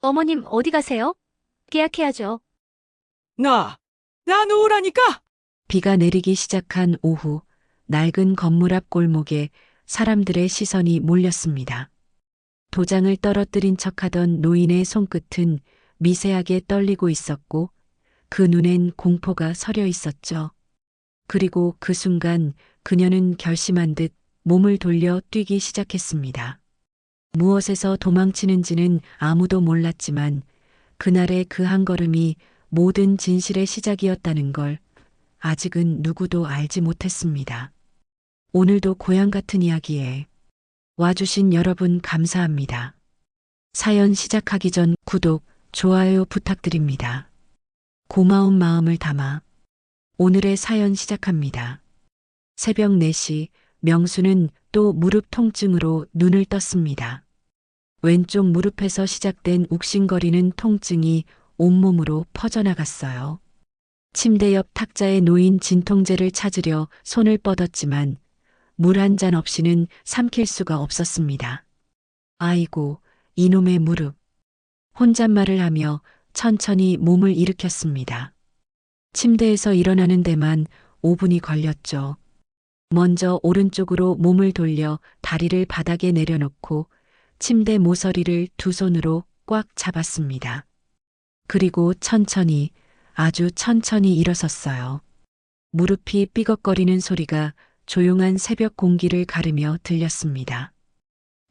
어머님, 어디 가세요? 계약해야죠. 나 놓으라니까! 비가 내리기 시작한 오후, 낡은 건물 앞 골목에 사람들의 시선이 몰렸습니다. 도장을 떨어뜨린 척하던 노인의 손끝은 미세하게 떨리고 있었고, 그 눈엔 공포가 서려 있었죠. 그리고 그 순간 그녀는 결심한 듯 몸을 돌려 뛰기 시작했습니다. 무엇에서 도망치는지는 아무도 몰랐지만, 그날의 그 한 걸음이 모든 진실의 시작이었다는 걸 아직은 누구도 알지 못했습니다. 오늘도 고향 같은 이야기에 와주신 여러분 감사합니다. 사연 시작하기 전 구독, 좋아요 부탁드립니다. 고마운 마음을 담아 오늘의 사연 시작합니다. 새벽 4시 명수는 또 무릎 통증으로 눈을 떴습니다. 왼쪽 무릎에서 시작된 욱신거리는 통증이 온몸으로 퍼져나갔어요. 침대 옆 탁자에 놓인 진통제를 찾으려 손을 뻗었지만 물 한 잔 없이는 삼킬 수가 없었습니다. 아이고, 이놈의 무릎. 혼잣말을 하며 천천히 몸을 일으켰습니다. 침대에서 일어나는 데만 5분이 걸렸죠. 먼저 오른쪽으로 몸을 돌려 다리를 바닥에 내려놓고 침대 모서리를 두 손으로 꽉 잡았습니다. 그리고 천천히, 아주 천천히 일어섰어요. 무릎이 삐걱거리는 소리가 조용한 새벽 공기를 가르며 들렸습니다.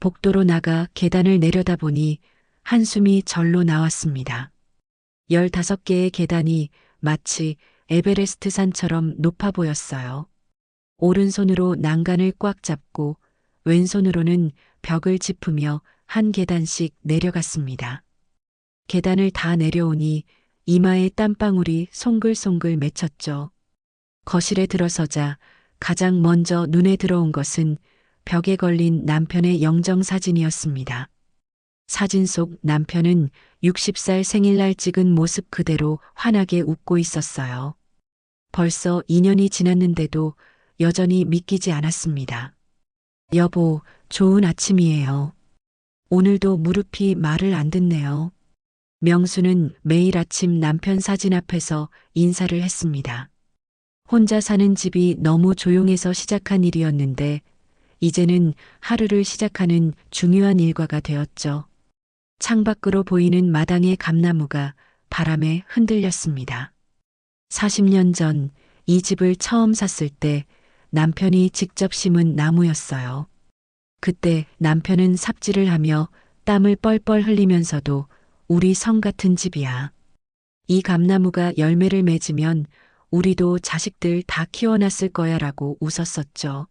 복도로 나가 계단을 내려다보니 한숨이 절로 나왔습니다. 15개의 계단이 마치 에베레스트 산처럼 높아 보였어요. 오른손으로 난간을 꽉 잡고 왼손으로는 벽을 짚으며 한 계단씩 내려갔습니다. 계단을 다 내려오니 이마에 땀방울이 송글송글 맺혔죠. 거실에 들어서자 가장 먼저 눈에 들어온 것은 벽에 걸린 남편의 영정사진이었습니다. 사진 속 남편은 60살 생일날 찍은 모습 그대로 환하게 웃고 있었어요. 벌써 2년이 지났는데도 여전히 믿기지 않았습니다. 여보, 좋은 아침이에요. 오늘도 무릎이 말을 안 듣네요. 명수는 매일 아침 남편 사진 앞에서 인사를 했습니다. 혼자 사는 집이 너무 조용해서 시작한 일이었는데 이제는 하루를 시작하는 중요한 일과가 되었죠. 창밖으로 보이는 마당의 감나무가 바람에 흔들렸습니다. 40년 전 이 집을 처음 샀을 때 남편이 직접 심은 나무였어요. 그때 남편은 삽질을 하며 땀을 뻘뻘 흘리면서도 우리 성 같은 집이야. 이 감나무가 열매를 맺으면 우리도 자식들 다 키워놨을 거야 라고 웃었었죠.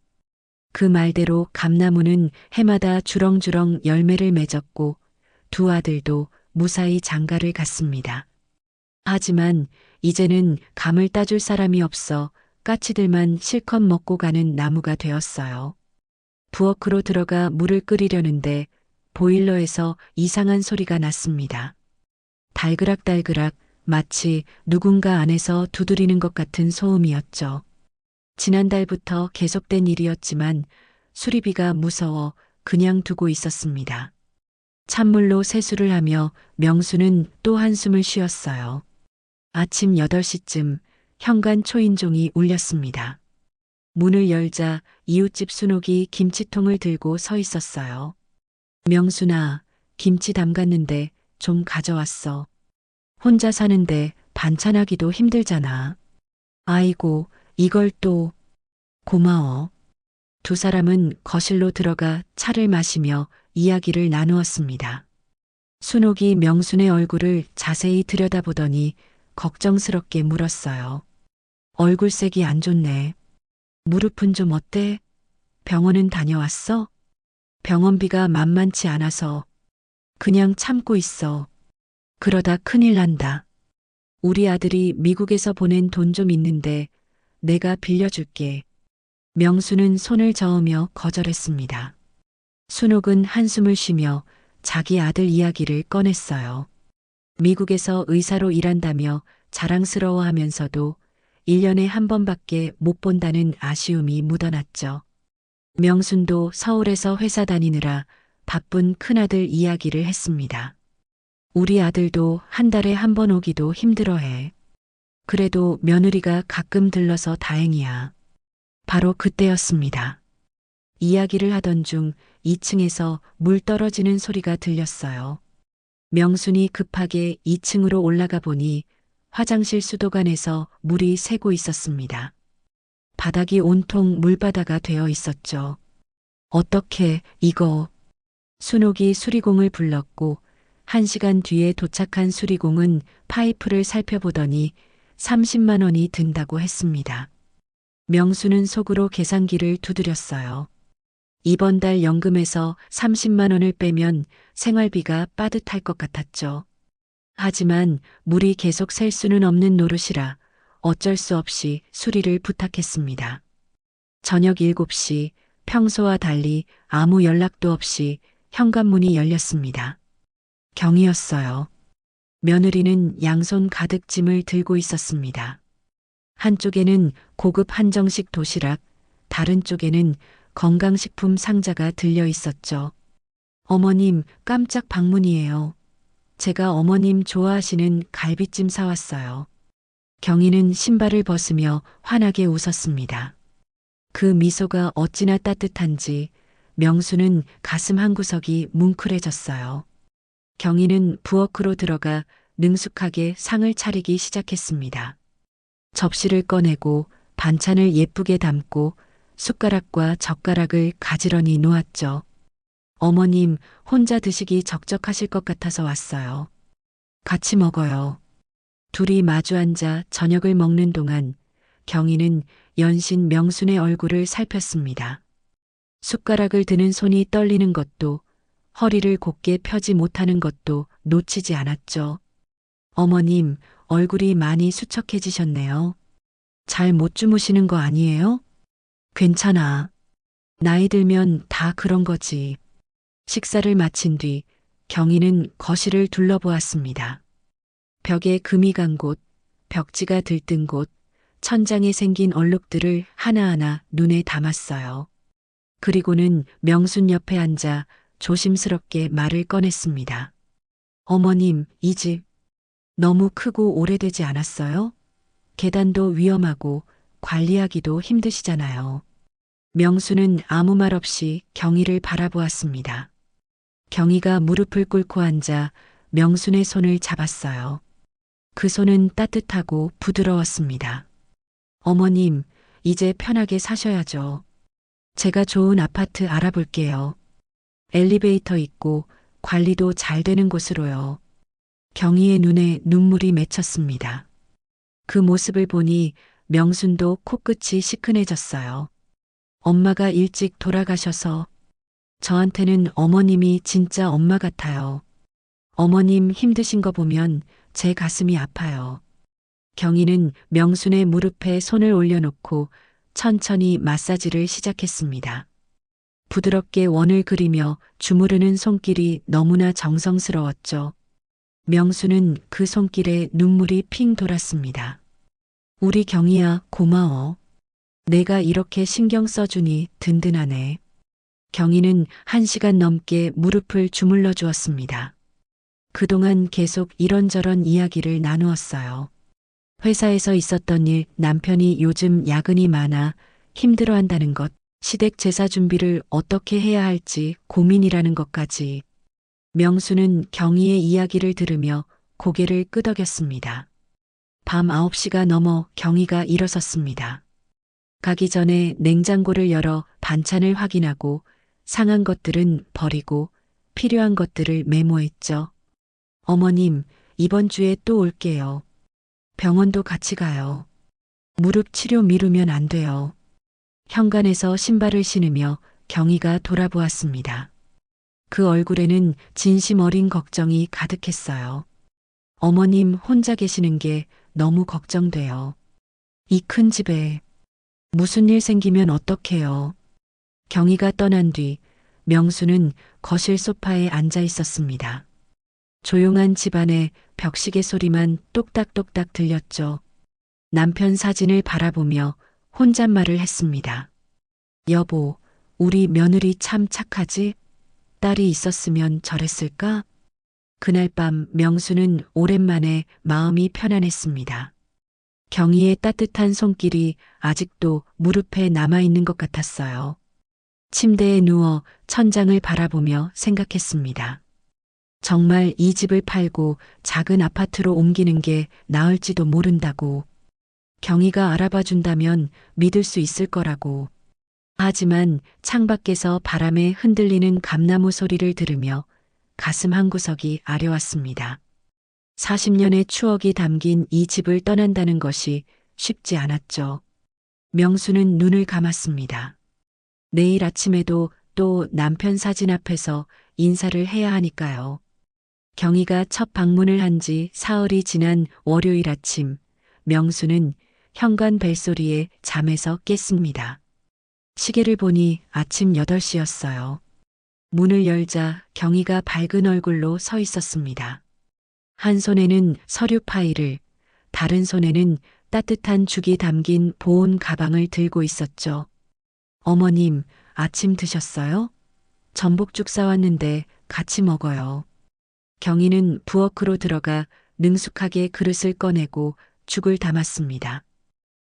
그 말대로 감나무는 해마다 주렁주렁 열매를 맺었고 두 아들도 무사히 장가를 갔습니다. 하지만 이제는 감을 따줄 사람이 없어 까치들만 실컷 먹고 가는 나무가 되었어요. 부엌으로 들어가 물을 끓이려는데 보일러에서 이상한 소리가 났습니다. 달그락달그락 마치 누군가 안에서 두드리는 것 같은 소음이었죠. 지난달부터 계속된 일이었지만 수리비가 무서워 그냥 두고 있었습니다. 찬물로 세수를 하며 명수는 또 한숨을 쉬었어요. 아침 8시쯤 현관 초인종이 울렸습니다. 문을 열자 이웃집 순옥이 김치통을 들고 서 있었어요. 명순아, 김치 담갔는데 좀 가져왔어. 혼자 사는데 반찬하기도 힘들잖아. 아이고, 이걸 또. 고마워. 두 사람은 거실로 들어가 차를 마시며 이야기를 나누었습니다. 순옥이 명순의 얼굴을 자세히 들여다보더니 걱정스럽게 물었어요. 얼굴색이 안 좋네. 무릎은 좀 어때? 병원은 다녀왔어? 병원비가 만만치 않아서 그냥 참고 있어. 그러다 큰일 난다. 우리 아들이 미국에서 보낸 돈 좀 있는데 내가 빌려줄게. 명수는 손을 저으며 거절했습니다. 순옥은 한숨을 쉬며 자기 아들 이야기를 꺼냈어요. 미국에서 의사로 일한다며 자랑스러워하면서도 1년에 한 번밖에 못 본다는 아쉬움이 묻어났죠. 명순도 서울에서 회사 다니느라 바쁜 큰아들 이야기를 했습니다. 우리 아들도 한 달에 한 번 오기도 힘들어해. 그래도 며느리가 가끔 들러서 다행이야. 바로 그때였습니다. 이야기를 하던 중 2층에서 물 떨어지는 소리가 들렸어요. 명순이 급하게 2층으로 올라가 보니 화장실 수도관에서 물이 새고 있었습니다. 바닥이 온통 물바다가 되어 있었죠. 어떻게 이거? 순옥이 수리공을 불렀고 1시간 뒤에 도착한 수리공은 파이프를 살펴보더니 30만 원이 든다고 했습니다. 명수는 속으로 계산기를 두드렸어요. 이번 달 연금에서 30만 원을 빼면 생활비가 빠듯할 것 같았죠. 하지만 물이 계속 셀 수는 없는 노릇이라 어쩔 수 없이 수리를 부탁했습니다. 저녁 7시 평소와 달리 아무 연락도 없이 현관문이 열렸습니다. 경이었어요. 며느리는 양손 가득 짐을 들고 있었습니다. 한쪽에는 고급 한정식 도시락, 다른 쪽에는 건강식품 상자가 들려 있었죠. 어머님, 깜짝 방문이에요. 제가 어머님 좋아하시는 갈비찜 사왔어요. 경희는 신발을 벗으며 환하게 웃었습니다. 그 미소가 어찌나 따뜻한지 명수는 가슴 한구석이 뭉클해졌어요. 경희는 부엌으로 들어가 능숙하게 상을 차리기 시작했습니다. 접시를 꺼내고 반찬을 예쁘게 담고 숟가락과 젓가락을 가지런히 놓았죠. 어머님 혼자 드시기 적적하실 것 같아서 왔어요. 같이 먹어요. 둘이 마주 앉아 저녁을 먹는 동안 경희는 연신 명순의 얼굴을 살폈습니다. 숟가락을 드는 손이 떨리는 것도 허리를 곧게 펴지 못하는 것도 놓치지 않았죠. 어머님, 얼굴이 많이 수척해지셨네요. 잘 못 주무시는 거 아니에요? 괜찮아. 나이 들면 다 그런 거지. 식사를 마친 뒤 경희는 거실을 둘러보았습니다. 벽에 금이 간 곳, 벽지가 들뜬 곳, 천장에 생긴 얼룩들을 하나하나 눈에 담았어요. 그리고는 명순 옆에 앉아 조심스럽게 말을 꺼냈습니다. 어머님, 이 집 너무 크고 오래되지 않았어요? 계단도 위험하고 관리하기도 힘드시잖아요. 명수는 아무 말 없이 경희를 바라보았습니다. 경희가 무릎을 꿇고 앉아 명순의 손을 잡았어요. 그 손은 따뜻하고 부드러웠습니다. 어머님, 이제 편하게 사셔야죠. 제가 좋은 아파트 알아볼게요. 엘리베이터 있고 관리도 잘 되는 곳으로요. 경희의 눈에 눈물이 맺혔습니다. 그 모습을 보니 명순도 코끝이 시큰해졌어요. 엄마가 일찍 돌아가셔서 저한테는 어머님이 진짜 엄마 같아요. 어머님 힘드신 거 보면 제 가슴이 아파요. 경희는 명순의 무릎에 손을 올려놓고 천천히 마사지를 시작했습니다. 부드럽게 원을 그리며 주무르는 손길이 너무나 정성스러웠죠. 명수는 그 손길에 눈물이 핑 돌았습니다. 우리 경희야, 고마워. 내가 이렇게 신경 써주니 든든하네. 경희는 1시간 넘게 무릎을 주물러 주었습니다. 그동안 계속 이런저런 이야기를 나누었어요. 회사에서 있었던 일, 남편이 요즘 야근이 많아 힘들어한다는 것, 시댁 제사 준비를 어떻게 해야 할지 고민이라는 것까지. 명수는 경희의 이야기를 들으며 고개를 끄덕였습니다. 밤 9시가 넘어 경희가 일어섰습니다. 가기 전에 냉장고를 열어 반찬을 확인하고 상한 것들은 버리고 필요한 것들을 메모했죠. 어머님, 이번 주에 또 올게요. 병원도 같이 가요. 무릎 치료 미루면 안 돼요. 현관에서 신발을 신으며 경희가 돌아보았습니다. 그 얼굴에는 진심 어린 걱정이 가득했어요. 어머님 혼자 계시는 게 너무 걱정돼요. 이 큰 집에 무슨 일 생기면 어떡해요. 경희가 떠난 뒤 명수는 거실 소파에 앉아 있었습니다. 조용한 집안의 벽시계 소리만 똑딱똑딱 들렸죠. 남편 사진을 바라보며 혼잣말을 했습니다. 여보, 우리 며느리 참 착하지? 딸이 있었으면 저랬을까? 그날 밤 명수는 오랜만에 마음이 편안했습니다. 경희의 따뜻한 손길이 아직도 무릎에 남아있는 것 같았어요. 침대에 누워 천장을 바라보며 생각했습니다. 정말 이 집을 팔고 작은 아파트로 옮기는 게 나을지도 모른다고. 경희가 알아봐 준다면 믿을 수 있을 거라고. 하지만 창밖에서 바람에 흔들리는 감나무 소리를 들으며 가슴 한구석이 아려왔습니다. 40년의 추억이 담긴 이 집을 떠난다는 것이 쉽지 않았죠. 명수는 눈을 감았습니다. 내일 아침에도 또 남편 사진 앞에서 인사를 해야 하니까요. 경희가 첫 방문을 한 지 사흘이 지난 월요일 아침, 명수는 현관 벨소리에 잠에서 깼습니다. 시계를 보니 아침 8시였어요. 문을 열자 경희가 밝은 얼굴로 서 있었습니다. 한 손에는 서류 파일을, 다른 손에는 따뜻한 죽이 담긴 보온 가방을 들고 있었죠. 어머님, 아침 드셨어요? 전복죽 싸왔는데 같이 먹어요. 경희는 부엌으로 들어가 능숙하게 그릇을 꺼내고 죽을 담았습니다.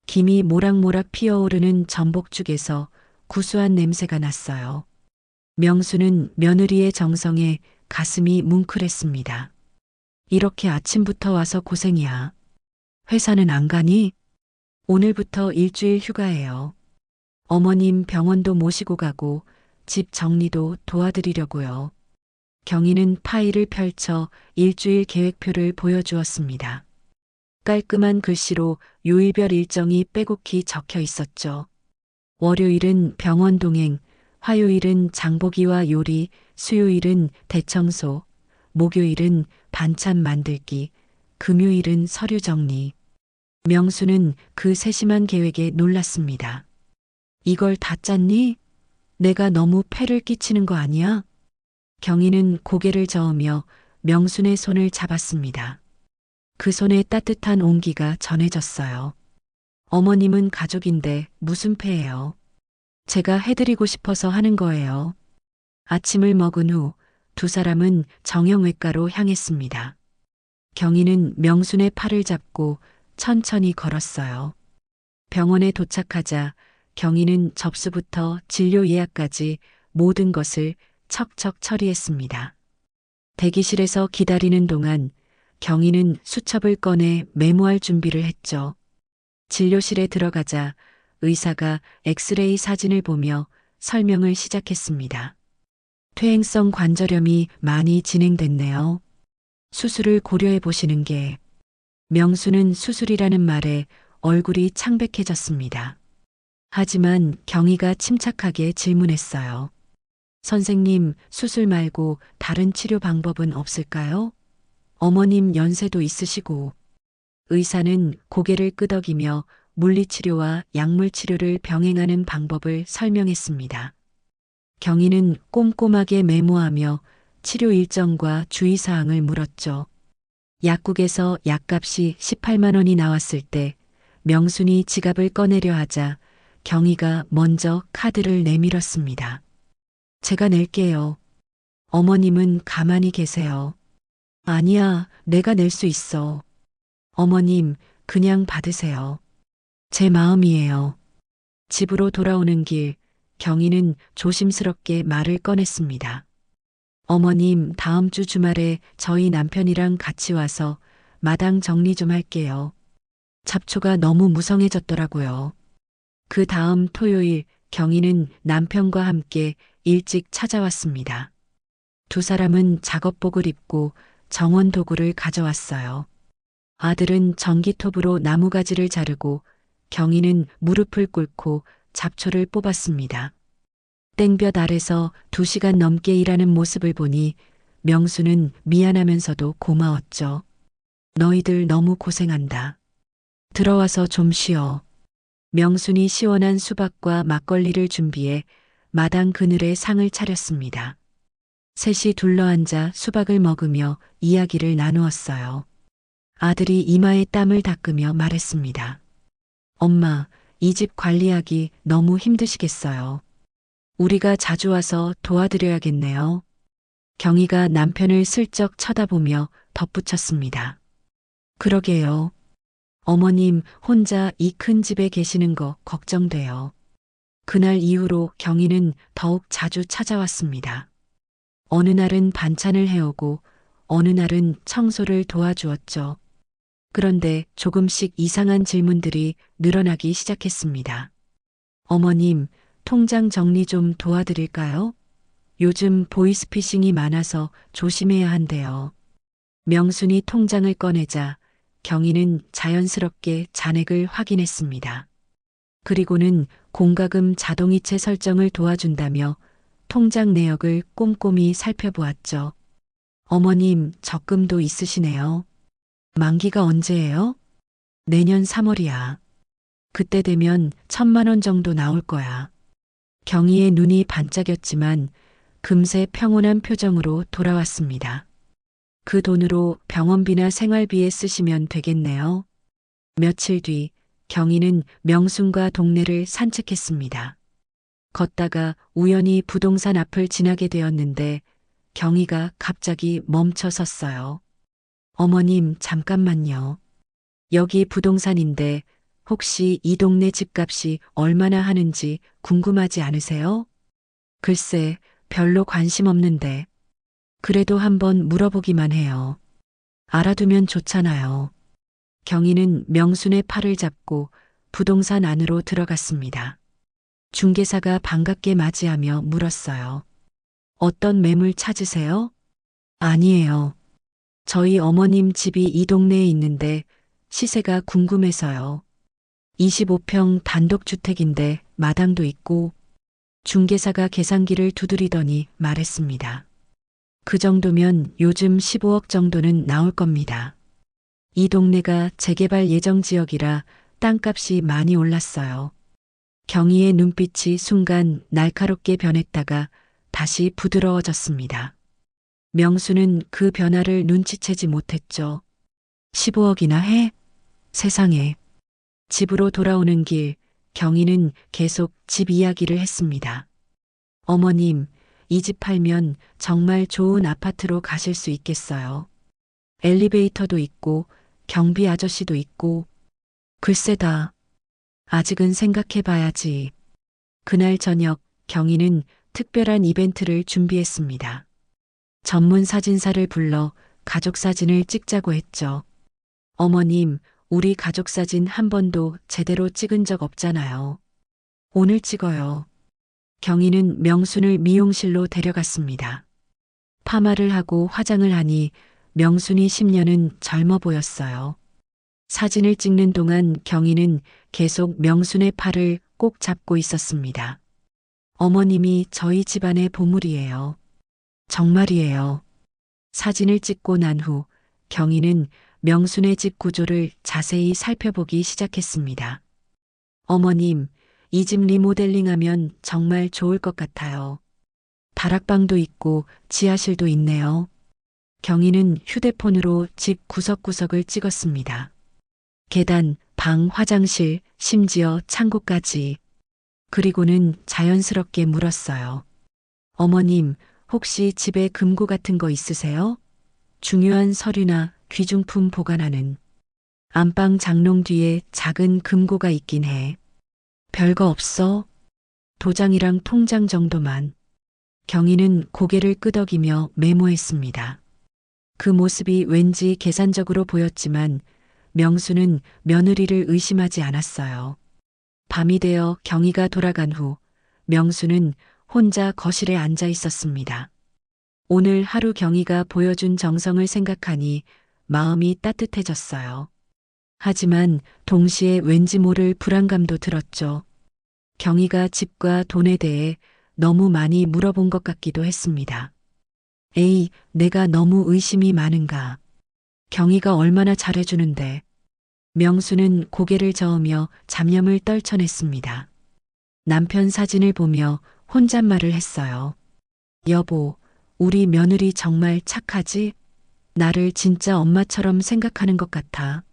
김이 모락모락 피어오르는 전복죽에서 구수한 냄새가 났어요. 명수는 며느리의 정성에 가슴이 뭉클했습니다. 이렇게 아침부터 와서 고생이야. 회사는 안 가니? 오늘부터 일주일 휴가예요. 어머님 병원도 모시고 가고 집 정리도 도와드리려고요. 경희는 파일을 펼쳐 일주일 계획표를 보여주었습니다. 깔끔한 글씨로 요일별 일정이 빼곡히 적혀 있었죠. 월요일은 병원 동행, 화요일은 장보기와 요리, 수요일은 대청소, 목요일은 반찬 만들기, 금요일은 서류 정리. 명수는 그 세심한 계획에 놀랐습니다. 이걸 다 짰니? 내가 너무 폐를 끼치는 거 아니야? 경희는 고개를 저으며 명순의 손을 잡았습니다. 그 손에 따뜻한 온기가 전해졌어요. 어머님은 가족인데 무슨 폐예요? 제가 해드리고 싶어서 하는 거예요. 아침을 먹은 후 두 사람은 정형외과로 향했습니다. 경희는 명순의 팔을 잡고 천천히 걸었어요. 병원에 도착하자 경희는 접수부터 진료 예약까지 모든 것을 척척 처리했습니다. 대기실에서 기다리는 동안 경희는 수첩을 꺼내 메모할 준비를 했죠. 진료실에 들어가자 의사가 엑스레이 사진을 보며 설명을 시작했습니다. 퇴행성 관절염이 많이 진행됐네요. 수술을 고려해 보시는 게. 명수는 수술이라는 말에 얼굴이 창백해졌습니다. 하지만 경희가 침착하게 질문했어요. 선생님, 수술 말고 다른 치료 방법은 없을까요? 어머님 연세도 있으시고. 의사는 고개를 끄덕이며 물리치료와 약물치료를 병행하는 방법을 설명했습니다. 경희는 꼼꼼하게 메모하며 치료 일정과 주의사항을 물었죠. 약국에서 약값이 18만 원이 나왔을 때 명순이 지갑을 꺼내려 하자 경희가 먼저 카드를 내밀었습니다. 제가 낼게요. 어머님은 가만히 계세요. 아니야, 내가 낼 수 있어. 어머님, 그냥 받으세요. 제 마음이에요. 집으로 돌아오는 길, 경희는 조심스럽게 말을 꺼냈습니다. 어머님, 다음 주 주말에 저희 남편이랑 같이 와서 마당 정리 좀 할게요. 잡초가 너무 무성해졌더라고요. 그 다음 토요일, 경희는 남편과 함께 일찍 찾아왔습니다. 두 사람은 작업복을 입고 정원 도구를 가져왔어요. 아들은 전기톱으로 나무가지를 자르고 경희는 무릎을 꿇고 잡초를 뽑았습니다. 땡볕 아래서 2시간 넘게 일하는 모습을 보니 명수는 미안하면서도 고마웠죠. 너희들 너무 고생한다. 들어와서 좀 쉬어. 명순이 시원한 수박과 막걸리를 준비해 마당 그늘에 상을 차렸습니다. 셋이 둘러앉아 수박을 먹으며 이야기를 나누었어요. 아들이 이마에 땀을 닦으며 말했습니다. 엄마, 이 집 관리하기 너무 힘드시겠어요. 우리가 자주 와서 도와드려야겠네요. 경희가 남편을 슬쩍 쳐다보며 덧붙였습니다. 그러게요. 어머님 혼자 이 큰 집에 계시는 거 걱정돼요. 그날 이후로 경희는 더욱 자주 찾아왔습니다. 어느 날은 반찬을 해오고 어느 날은 청소를 도와주었죠. 그런데 조금씩 이상한 질문들이 늘어나기 시작했습니다. 어머님, 통장 정리 좀 도와드릴까요? 요즘 보이스피싱이 많아서 조심해야 한대요. 명순이 통장을 꺼내자 경희는 자연스럽게 잔액을 확인했습니다. 그리고는 공과금 자동이체 설정을 도와준다며 통장 내역을 꼼꼼히 살펴보았죠. 어머님, 적금도 있으시네요. 만기가 언제예요? 내년 3월이야. 그때 되면 1,000만 원 정도 나올 거야. 경희의 눈이 반짝였지만 금세 평온한 표정으로 돌아왔습니다. 그 돈으로 병원비나 생활비에 쓰시면 되겠네요. 며칠 뒤 경희는 명순과 동네를 산책했습니다. 걷다가 우연히 부동산 앞을 지나게 되었는데 경희가 갑자기 멈춰 섰어요. 어머님, 잠깐만요. 여기 부동산인데 혹시 이 동네 집값이 얼마나 하는지 궁금하지 않으세요? 글쎄, 별로 관심 없는데. 그래도 한번 물어보기만 해요. 알아두면 좋잖아요. 경희는 명순의 팔을 잡고 부동산 안으로 들어갔습니다. 중개사가 반갑게 맞이하며 물었어요. 어떤 매물 찾으세요? 아니에요. 저희 어머님 집이 이 동네에 있는데 시세가 궁금해서요. 25평 단독주택인데 마당도 있고. 중개사가 계산기를 두드리더니 말했습니다. 그 정도면 요즘 15억 정도는 나올 겁니다. 이 동네가 재개발 예정 지역이라 땅값이 많이 올랐어요. 경희의 눈빛이 순간 날카롭게 변했다가 다시 부드러워졌습니다. 명수는 그 변화를 눈치채지 못했죠. 15억이나 해? 세상에. 집으로 돌아오는 길, 경희는 계속 집 이야기를 했습니다. 어머님, 이 집 팔면 정말 좋은 아파트로 가실 수 있겠어요. 엘리베이터도 있고 경비 아저씨도 있고. 글쎄다. 아직은 생각해 봐야지. 그날 저녁 경희는 특별한 이벤트를 준비했습니다. 전문 사진사를 불러 가족 사진을 찍자고 했죠. 어머님, 우리 가족 사진 한 번도 제대로 찍은 적 없잖아요. 오늘 찍어요. 경희는 명순을 미용실로 데려갔습니다. 파마를 하고 화장을 하니 명순이 10년은 젊어 보였어요. 사진을 찍는 동안 경희는 계속 명순의 팔을 꼭 잡고 있었습니다. 어머님이 저희 집안의 보물이에요. 정말이에요. 사진을 찍고 난 후 경희는 명순의 집 구조를 자세히 살펴보기 시작했습니다. 어머님, 이 집 리모델링하면 정말 좋을 것 같아요. 다락방도 있고 지하실도 있네요. 경희는 휴대폰으로 집 구석구석을 찍었습니다. 계단, 방, 화장실, 심지어 창고까지. 그리고는 자연스럽게 물었어요. 어머님, 혹시 집에 금고 같은 거 있으세요? 중요한 서류나 귀중품 보관하는. 안방 장롱 뒤에 작은 금고가 있긴 해. 별거 없어? 도장이랑 통장 정도만. 경희는 고개를 끄덕이며 메모했습니다. 그 모습이 왠지 계산적으로 보였지만 명수는 며느리를 의심하지 않았어요. 밤이 되어 경희가 돌아간 후 명수는 혼자 거실에 앉아 있었습니다. 오늘 하루 경희가 보여준 정성을 생각하니 마음이 따뜻해졌어요. 하지만 동시에 왠지 모를 불안감도 들었죠. 경희가 집과 돈에 대해 너무 많이 물어본 것 같기도 했습니다. 에이, 내가 너무 의심이 많은가. 경희가 얼마나 잘해주는데. 명수는 고개를 저으며 잡념을 떨쳐냈습니다. 남편 사진을 보며 혼잣말을 했어요. 여보, 우리 며느리 정말 착하지? 나를 진짜 엄마처럼 생각하는 것 같아.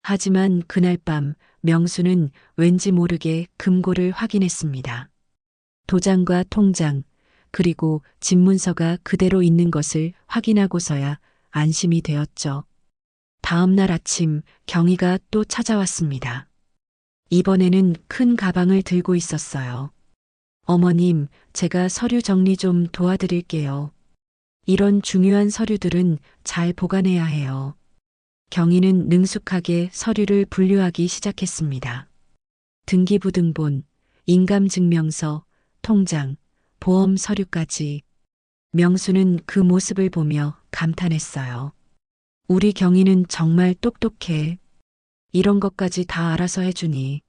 하지만 그날 밤 명수는 왠지 모르게 금고를 확인했습니다. 도장과 통장, 그리고 집 문서가 그대로 있는 것을 확인하고서야 안심이 되었죠. 다음 날 아침 경희가 또 찾아왔습니다. 이번에는 큰 가방을 들고 있었어요. 어머님, 제가 서류 정리 좀 도와드릴게요. 이런 중요한 서류들은 잘 보관해야 해요. 경희는 능숙하게 서류를 분류하기 시작했습니다. 등기부등본, 인감증명서, 통장, 보험 서류까지. 명수는 그 모습을 보며 감탄했어요. 우리 경희는 정말 똑똑해. 이런 것까지 다 알아서 해주니.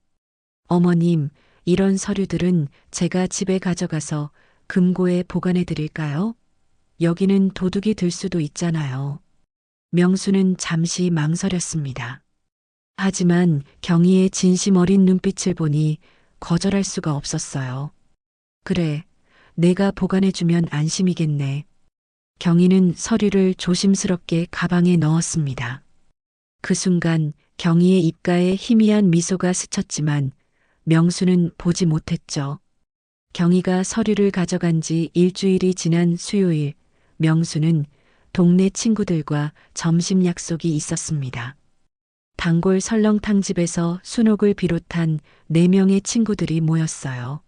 어머님, 이런 서류들은 제가 집에 가져가서 금고에 보관해 드릴까요? 여기는 도둑이 들 수도 있잖아요. 명수는 잠시 망설였습니다. 하지만 경희의 진심 어린 눈빛을 보니 거절할 수가 없었어요. 그래, 내가 보관해주면 안심이겠네. 경희는 서류를 조심스럽게 가방에 넣었습니다. 그 순간 경희의 입가에 희미한 미소가 스쳤지만 명수는 보지 못했죠. 경희가 서류를 가져간 지 일주일이 지난 수요일, 명수는 동네 친구들과 점심 약속이 있었습니다. 단골 설렁탕집에서 순옥을 비롯한 4명의 친구들이 모였어요.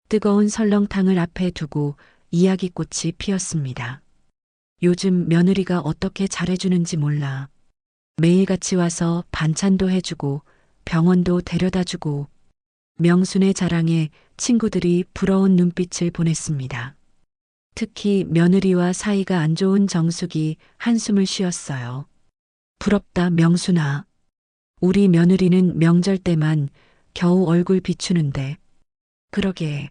뜨거운 설렁탕을 앞에 두고 이야기꽃이 피었습니다. 요즘 며느리가 어떻게 잘해주는지 몰라. 매일같이 와서 반찬도 해주고 병원도 데려다주고. 명순의 자랑에 친구들이 부러운 눈빛을 보냈습니다. 특히 며느리와 사이가 안 좋은 정숙이 한숨을 쉬었어요. 부럽다, 명순아. 우리 며느리는 명절 때만 겨우 얼굴 비추는데. 그러게.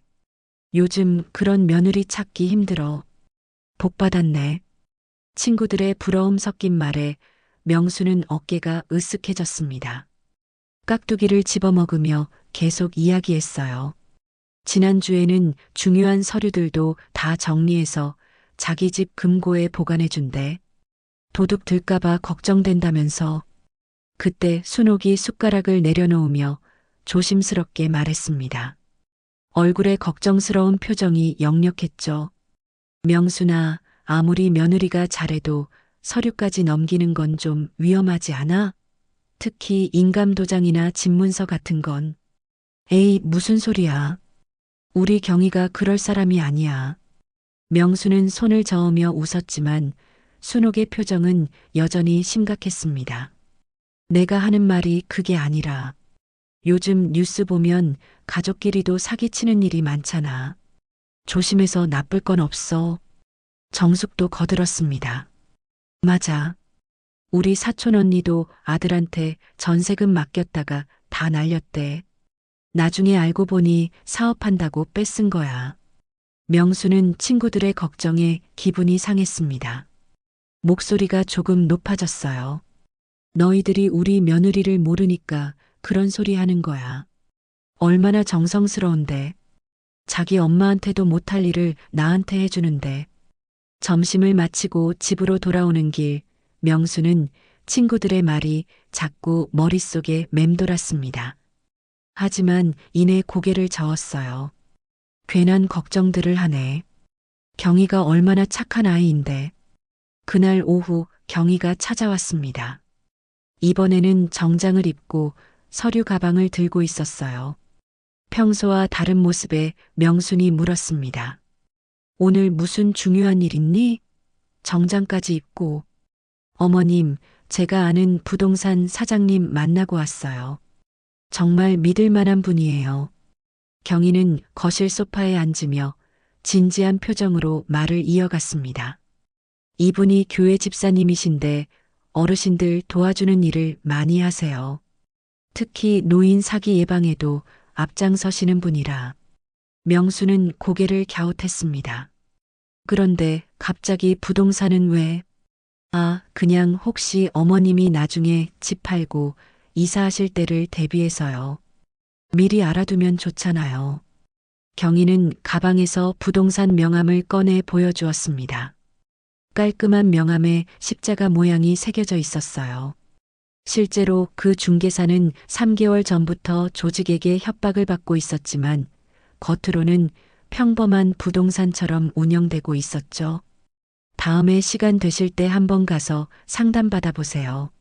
요즘 그런 며느리 찾기 힘들어. 복 받았네. 친구들의 부러움 섞인 말에 명수는 어깨가 으쓱해졌습니다. 깍두기를 집어먹으며 계속 이야기했어요. 지난주에는 중요한 서류들도 다 정리해서 자기 집 금고에 보관해준대. 도둑 들까봐 걱정된다면서. 그때 순옥이 숟가락을 내려놓으며 조심스럽게 말했습니다. 얼굴에 걱정스러운 표정이 역력했죠. 명순아, 아무리 며느리가 잘해도 서류까지 넘기는 건 좀 위험하지 않아? 특히 인감도장이나 집문서 같은 건. 에이, 무슨 소리야. 우리 경희가 그럴 사람이 아니야. 명수는 손을 저으며 웃었지만 순옥의 표정은 여전히 심각했습니다. 내가 하는 말이 그게 아니라 요즘 뉴스 보면 가족끼리도 사기치는 일이 많잖아. 조심해서 나쁠 건 없어. 정숙도 거들었습니다. 맞아. 우리 사촌 언니도 아들한테 전세금 맡겼다가 다 날렸대. 나중에 알고 보니 사업한다고 뺏은 거야. 명수는 친구들의 걱정에 기분이 상했습니다. 목소리가 조금 높아졌어요. 너희들이 우리 며느리를 모르니까 그런 소리 하는 거야. 얼마나 정성스러운데. 자기 엄마한테도 못할 일을 나한테 해주는데. 점심을 마치고 집으로 돌아오는 길, 명수는 친구들의 말이 자꾸 머릿속에 맴돌았습니다. 하지만 이내 고개를 저었어요. 괜한 걱정들을 하네. 경희가 얼마나 착한 아이인데. 그날 오후 경희가 찾아왔습니다. 이번에는 정장을 입고 서류 가방을 들고 있었어요. 평소와 다른 모습에 명순이 물었습니다. 오늘 무슨 중요한 일 있니? 정장까지 입고. 어머님, 제가 아는 부동산 사장님 만나고 왔어요. 정말 믿을 만한 분이에요. 경희는 거실 소파에 앉으며 진지한 표정으로 말을 이어갔습니다. 이분이 교회 집사님이신데 어르신들 도와주는 일을 많이 하세요. 특히 노인 사기 예방에도 앞장서시는 분이라. 명수는 고개를 갸웃했습니다. 그런데 갑자기 부동산은 왜? 아, 그냥 혹시 어머님이 나중에 집 팔고 이사하실 때를 대비해서요. 미리 알아두면 좋잖아요. 경희는 가방에서 부동산 명함을 꺼내 보여주었습니다. 깔끔한 명함에 십자가 모양이 새겨져 있었어요. 실제로 그 중개사는 3개월 전부터 조직에게 협박을 받고 있었지만 겉으로는 평범한 부동산처럼 운영되고 있었죠. 다음에 시간 되실 때 한번 가서 상담받아 보세요.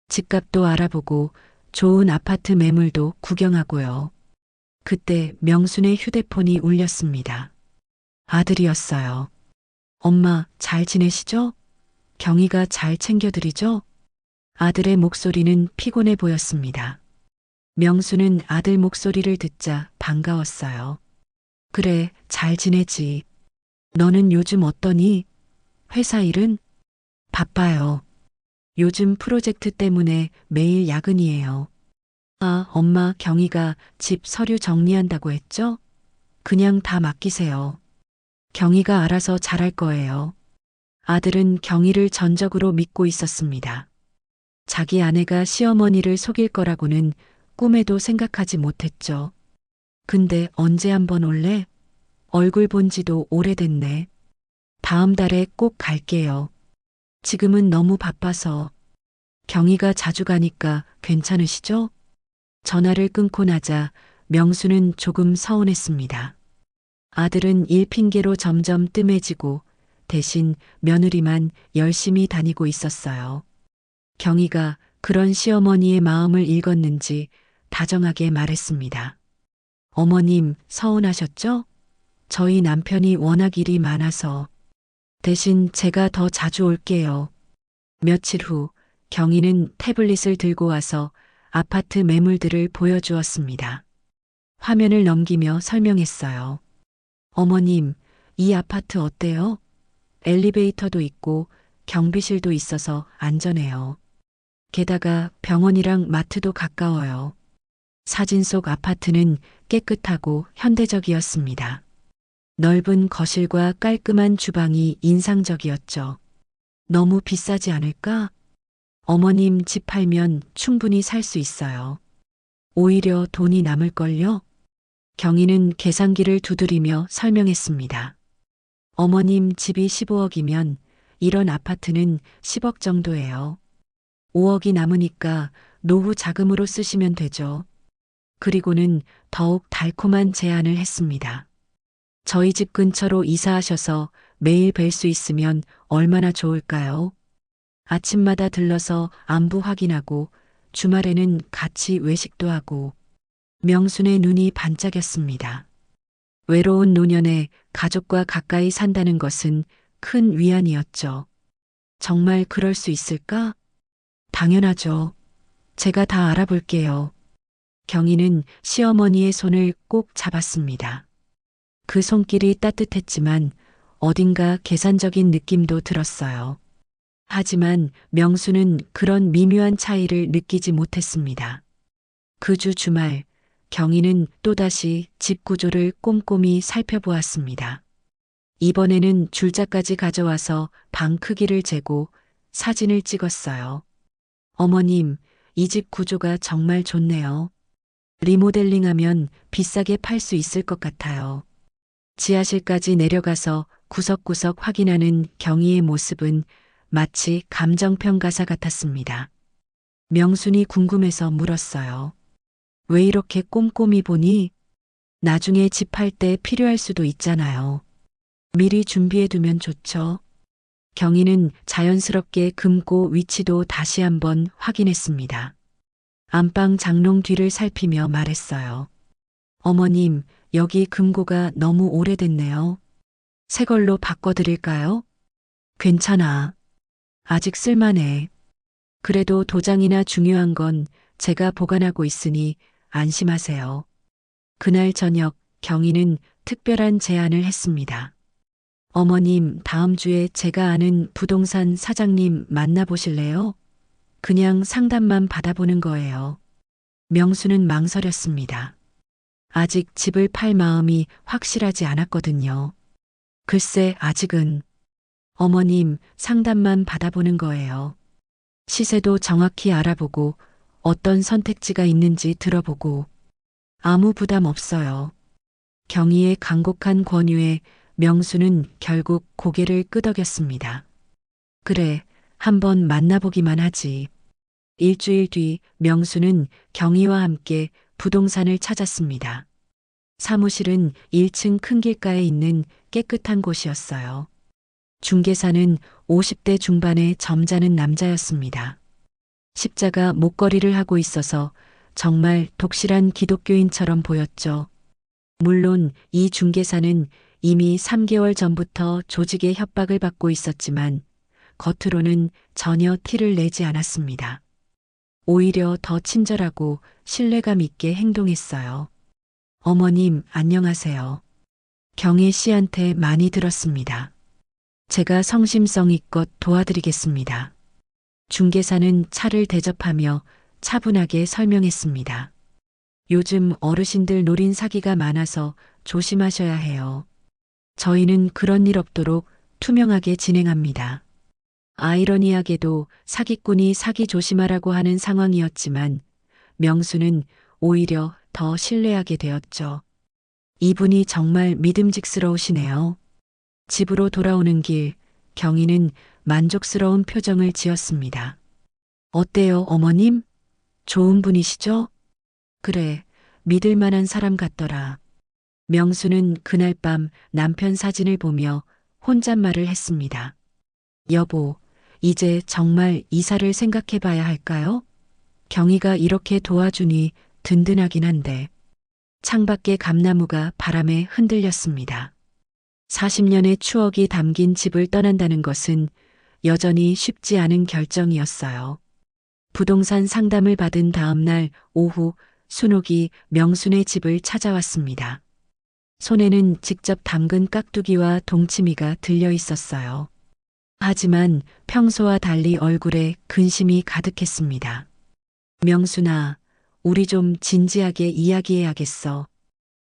집값도 알아보고 좋은 아파트 매물도 구경하고요. 그때 명순의 휴대폰이 울렸습니다. 아들이었어요. 엄마, 잘 지내시죠? 경희가 잘 챙겨드리죠? 아들의 목소리는 피곤해 보였습니다. 명수는 아들 목소리를 듣자 반가웠어요. 그래, 잘 지내지. 너는 요즘 어떠니? 회사 일은? 바빠요. 요즘 프로젝트 때문에 매일 야근이에요. 아, 엄마, 경희가 집 서류 정리한다고 했죠? 그냥 다 맡기세요. 경희가 알아서 잘할 거예요. 아들은 경희를 전적으로 믿고 있었습니다. 자기 아내가 시어머니를 속일 거라고는 꿈에도 생각하지 못했죠. 근데 언제 한번 올래? 얼굴 본 지도 오래됐네. 다음 달에 꼭 갈게요. 지금은 너무 바빠서. 경희가 자주 가니까 괜찮으시죠? 전화를 끊고 나자 명수는 조금 서운했습니다. 아들은 일 핑계로 점점 뜸해지고 대신 며느리만 열심히 다니고 있었어요. 경희가 그런 시어머니의 마음을 읽었는지 다정하게 말했습니다. 어머님, 서운하셨죠? 저희 남편이 워낙 일이 많아서. 대신 제가 더 자주 올게요. 며칠 후 경희는 태블릿을 들고 와서 아파트 매물들을 보여주었습니다. 화면을 넘기며 설명했어요. 어머님, 이 아파트 어때요? 엘리베이터도 있고 경비실도 있어서 안전해요. 게다가 병원이랑 마트도 가까워요. 사진 속 아파트는 깨끗하고 현대적이었습니다. 넓은 거실과 깔끔한 주방이 인상적이었죠. 너무 비싸지 않을까? 어머님 집 팔면 충분히 살 수 있어요. 오히려 돈이 남을걸요? 경희는 계산기를 두드리며 설명했습니다. 어머님 집이 15억이면 이런 아파트는 10억 정도예요. 5억이 남으니까 노후 자금으로 쓰시면 되죠. 그리고는 더욱 달콤한 제안을 했습니다. 저희 집 근처로 이사하셔서 매일 뵐 수 있으면 얼마나 좋을까요? 아침마다 들러서 안부 확인하고 주말에는 같이 외식도 하고. 명순의 눈이 반짝였습니다. 외로운 노년에 가족과 가까이 산다는 것은 큰 위안이었죠. 정말 그럴 수 있을까? 당연하죠. 제가 다 알아볼게요. 경희는 시어머니의 손을 꼭 잡았습니다. 그 손길이 따뜻했지만 어딘가 계산적인 느낌도 들었어요. 하지만 명수는 그런 미묘한 차이를 느끼지 못했습니다. 그 주 주말, 경희는 또다시 집 구조를 꼼꼼히 살펴보았습니다. 이번에는 줄자까지 가져와서 방 크기를 재고 사진을 찍었어요. 어머님, 이 집 구조가 정말 좋네요. 리모델링하면 비싸게 팔 수 있을 것 같아요. 지하실까지 내려가서 구석구석 확인하는 경희의 모습은 마치 감정평가사 같았습니다. 명순이 궁금해서 물었어요. 왜 이렇게 꼼꼼히 보니? 나중에 집 팔 때 필요할 수도 있잖아요. 미리 준비해두면 좋죠. 경희는 자연스럽게 금고 위치도 다시 한번 확인했습니다. 안방 장롱 뒤를 살피며 말했어요. 어머님, 여기 금고가 너무 오래됐네요. 새 걸로 바꿔드릴까요? 괜찮아. 아직 쓸만해. 그래도 도장이나 중요한 건 제가 보관하고 있으니 안심하세요. 그날 저녁 경희는 특별한 제안을 했습니다. 어머님, 다음 주에 제가 아는 부동산 사장님 만나보실래요? 그냥 상담만 받아보는 거예요. 명수는 망설였습니다. 아직 집을 팔 마음이 확실하지 않았거든요. 글쎄, 아직은. 어머님, 상담만 받아보는 거예요. 시세도 정확히 알아보고 어떤 선택지가 있는지 들어보고. 아무 부담 없어요. 경희의 간곡한 권유에 명수는 결국 고개를 끄덕였습니다. 그래, 한번 만나보기만 하지. 일주일 뒤 명수는 경희와 함께 부동산을 찾았습니다. 사무실은 1층 큰 길가에 있는 깨끗한 곳이었어요. 중개사는 50대 중반의 점잖은 남자였습니다. 십자가 목걸이를 하고 있어서 정말 독실한 기독교인처럼 보였죠. 물론 이 중개사는 이미 3개월 전부터 조직의 협박을 받고 있었지만 겉으로는 전혀 티를 내지 않았습니다. 오히려 더 친절하고 신뢰감 있게 행동했어요. 어머님, 안녕하세요. 경혜 씨한테 많이 들었습니다. 제가 성심성의껏 도와드리겠습니다. 중개사는 차를 대접하며 차분하게 설명했습니다. 요즘 어르신들 노린 사기가 많아서 조심하셔야 해요. 저희는 그런 일 없도록 투명하게 진행합니다. 아이러니하게도 사기꾼이 사기 조심하라고 하는 상황이었지만 명수는 오히려 더 신뢰하게 되었죠. 이분이 정말 믿음직스러우시네요. 집으로 돌아오는 길, 경희는 만족스러운 표정을 지었습니다. 어때요, 어머님? 좋은 분이시죠? 그래, 믿을 만한 사람 같더라. 명수는 그날 밤 남편 사진을 보며 혼잣말을 했습니다. 여보, 이제 정말 이사를 생각해 봐야 할까요? 경희가 이렇게 도와주니 든든하긴 한데. 창밖의 감나무가 바람에 흔들렸습니다. 40년의 추억이 담긴 집을 떠난다는 것은 여전히 쉽지 않은 결정이었어요. 부동산 상담을 받은 다음 날 오후 순옥이 명순의 집을 찾아왔습니다. 손에는 직접 담근 깍두기와 동치미가 들려 있었어요. 하지만 평소와 달리 얼굴에 근심이 가득했습니다. 명순아, 우리 좀 진지하게 이야기해야겠어.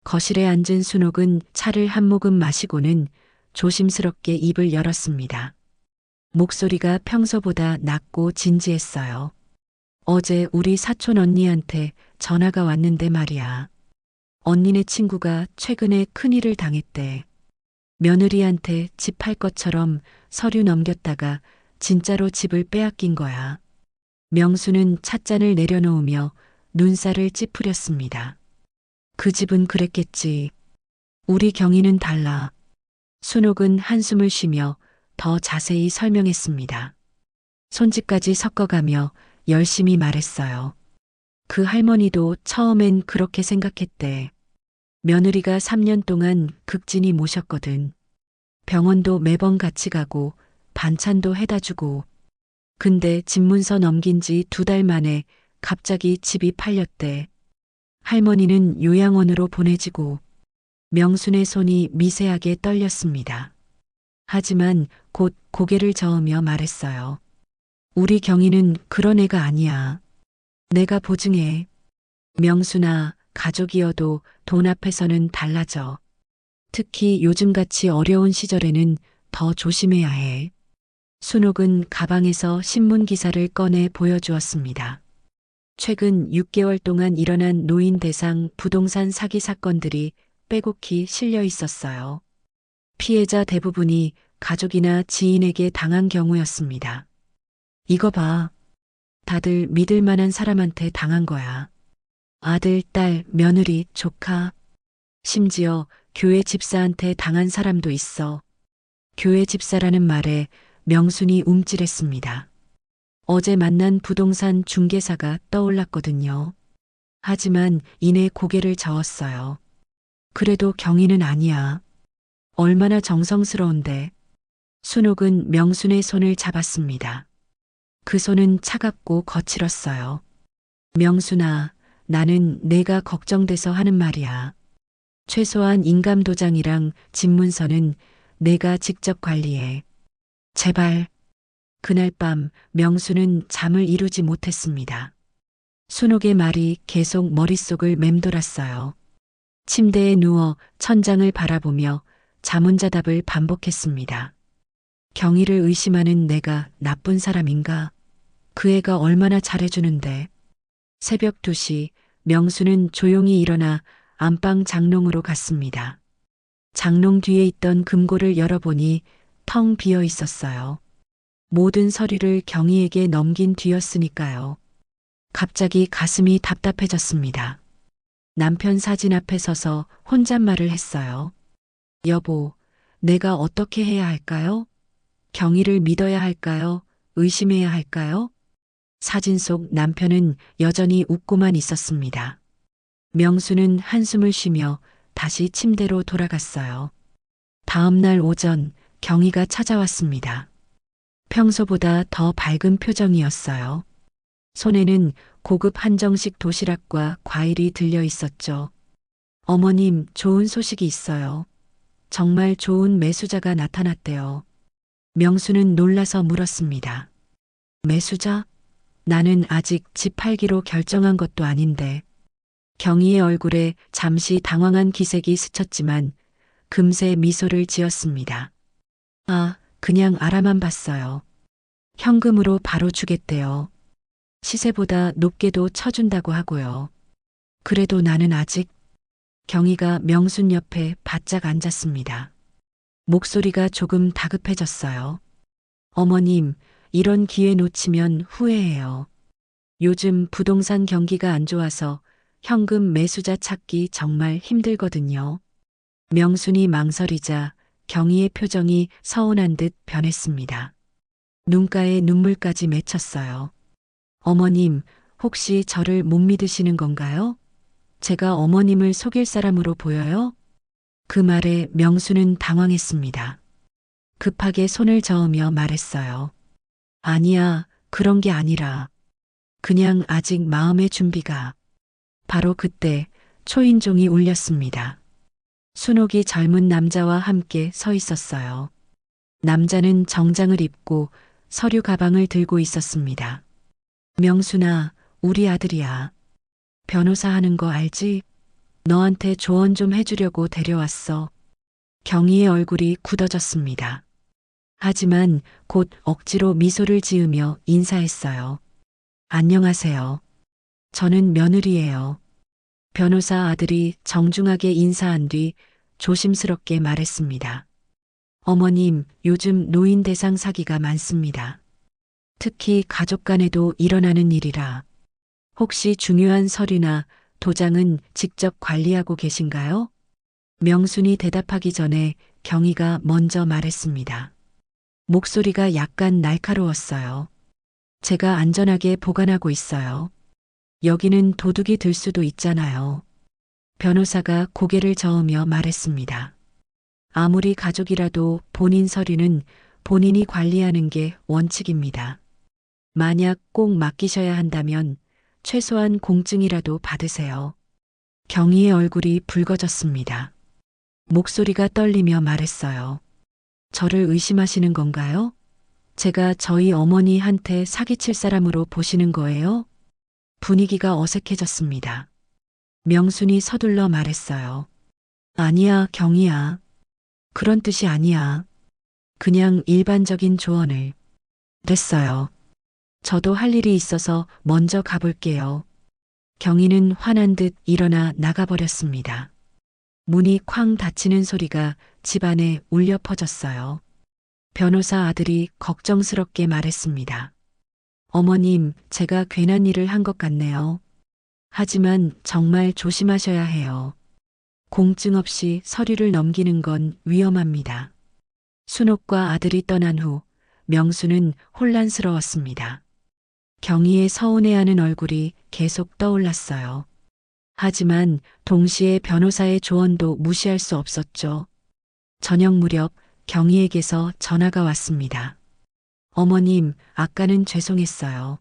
거실에 앉은 순옥은 차를 한 모금 마시고는 조심스럽게 입을 열었습니다. 목소리가 평소보다 낮고 진지했어요. 어제 우리 사촌 언니한테 전화가 왔는데 말이야. 언니네 친구가 최근에 큰일을 당했대. 며느리한테 집 팔 것처럼 서류 넘겼다가 진짜로 집을 빼앗긴 거야. 명수는 찻잔을 내려놓으며 눈살을 찌푸렸습니다. 그 집은 그랬겠지. 우리 경희는 달라. 순옥은 한숨을 쉬며 더 자세히 설명했습니다. 손짓까지 섞어가며 열심히 말했어요. 그 할머니도 처음엔 그렇게 생각했대. 며느리가 3년 동안 극진히 모셨거든. 병원도 매번 같이 가고 반찬도 해다 주고. 근데 집문서 넘긴 지 2달 만에 갑자기 집이 팔렸대. 할머니는 요양원으로 보내지고. 명순의 손이 미세하게 떨렸습니다. 하지만 곧 고개를 저으며 말했어요. 우리 경희는 그런 애가 아니야. 내가 보증해. 명순아, 가족이어도 돈 앞에서는 달라져. 특히 요즘같이 어려운 시절에는 더 조심해야 해. 순옥은 가방에서 신문 기사를 꺼내 보여주었습니다. 최근 6개월 동안 일어난 노인 대상 부동산 사기 사건들이 빼곡히 실려 있었어요. 피해자 대부분이 가족이나 지인에게 당한 경우였습니다. 이거 봐. 다들 믿을 만한 사람한테 당한 거야. 아들, 딸, 며느리, 조카. 심지어 교회 집사한테 당한 사람도 있어. 교회 집사라는 말에 명순이 움찔했습니다. 어제 만난 부동산 중개사가 떠올랐거든요. 하지만 이내 고개를 저었어요. 그래도 경희는 아니야. 얼마나 정성스러운데. 순옥은 명순의 손을 잡았습니다. 그 손은 차갑고 거칠었어요. 명순아, 나는 내가 걱정돼서 하는 말이야. 최소한 인감도장이랑 집문서는 내가 직접 관리해. 제발. 그날 밤 명수는 잠을 이루지 못했습니다. 순옥의 말이 계속 머릿속을 맴돌았어요. 침대에 누워 천장을 바라보며 자문자답을 반복했습니다. 경희를 의심하는 내가 나쁜 사람인가? 그 애가 얼마나 잘해주는데. 새벽 2시 명수는 조용히 일어나 안방 장롱으로 갔습니다. 장롱 뒤에 있던 금고를 열어보니 텅 비어 있었어요. 모든 서류를 경희에게 넘긴 뒤였으니까요. 갑자기 가슴이 답답해졌습니다. 남편 사진 앞에 서서 혼잣말을 했어요. 여보, 내가 어떻게 해야 할까요? 경희를 믿어야 할까요? 의심해야 할까요? 사진 속 남편은 여전히 웃고만 있었습니다. 명수는 한숨을 쉬며 다시 침대로 돌아갔어요. 다음 날 오전 경희가 찾아왔습니다. 평소보다 더 밝은 표정이었어요. 손에는 고급 한정식 도시락과 과일이 들려 있었죠. 어머님, 좋은 소식이 있어요. 정말 좋은 매수자가 나타났대요. 명수는 놀라서 물었습니다. 매수자? 나는 아직 집 팔기로 결정한 것도 아닌데. 경희의 얼굴에 잠시 당황한 기색이 스쳤지만 금세 미소를 지었습니다. 아, 그냥 알아만 봤어요. 현금으로 바로 주겠대요. 시세보다 높게도 쳐준다고 하고요. 그래도 나는 아직. 경희가 명순 옆에 바짝 앉았습니다. 목소리가 조금 다급해졌어요. 어머님, 이런 기회 놓치면 후회해요. 요즘 부동산 경기가 안 좋아서 현금 매수자 찾기 정말 힘들거든요. 명순이 망설이자 경희의 표정이 서운한 듯 변했습니다. 눈가에 눈물까지 맺혔어요. 어머님, 혹시 저를 못 믿으시는 건가요? 제가 어머님을 속일 사람으로 보여요? 그 말에 명수는 당황했습니다. 급하게 손을 저으며 말했어요. 아니야, 그런 게 아니라. 그냥 아직 마음의 준비가. 바로 그때 초인종이 울렸습니다. 순옥이 젊은 남자와 함께 서 있었어요. 남자는 정장을 입고 서류 가방을 들고 있었습니다. 명순아, 우리 아들이야. 변호사 하는 거 알지? 너한테 조언 좀 해주려고 데려왔어. 경희의 얼굴이 굳어졌습니다. 하지만 곧 억지로 미소를 지으며 인사했어요. 안녕하세요. 저는 며느리예요. 변호사 아들이 정중하게 인사한 뒤 조심스럽게 말했습니다. 어머님, 요즘 노인 대상 사기가 많습니다. 특히 가족 간에도 일어나는 일이라. 혹시 중요한 서류나 도장은 직접 관리하고 계신가요? 명순이 대답하기 전에 경희가 먼저 말했습니다. 목소리가 약간 날카로웠어요. 제가 안전하게 보관하고 있어요. 여기는 도둑이 들 수도 있잖아요. 변호사가 고개를 저으며 말했습니다. 아무리 가족이라도 본인 서류는 본인이 관리하는 게 원칙입니다. 만약 꼭 맡기셔야 한다면 최소한 공증이라도 받으세요. 경희의 얼굴이 붉어졌습니다. 목소리가 떨리며 말했어요. 저를 의심하시는 건가요? 제가 저희 어머니한테 사기칠 사람으로 보시는 거예요? 분위기가 어색해졌습니다. 명순이 서둘러 말했어요. 아니야, 경희야. 그런 뜻이 아니야. 그냥 일반적인 조언을. 됐어요. 저도 할 일이 있어서 먼저 가볼게요. 경희는 화난 듯 일어나 나가버렸습니다. 문이 쾅 닫히는 소리가 집안에 울려 퍼졌어요. 변호사 아들이 걱정스럽게 말했습니다. 어머님, 제가 괜한 일을 한 것 같네요. 하지만 정말 조심하셔야 해요. 공증 없이 서류를 넘기는 건 위험합니다. 순옥과 아들이 떠난 후 명수는 혼란스러웠습니다. 경희의 서운해하는 얼굴이 계속 떠올랐어요. 하지만 동시에 변호사의 조언도 무시할 수 없었죠. 저녁 무렵 경희에게서 전화가 왔습니다. 어머님, 아까는 죄송했어요.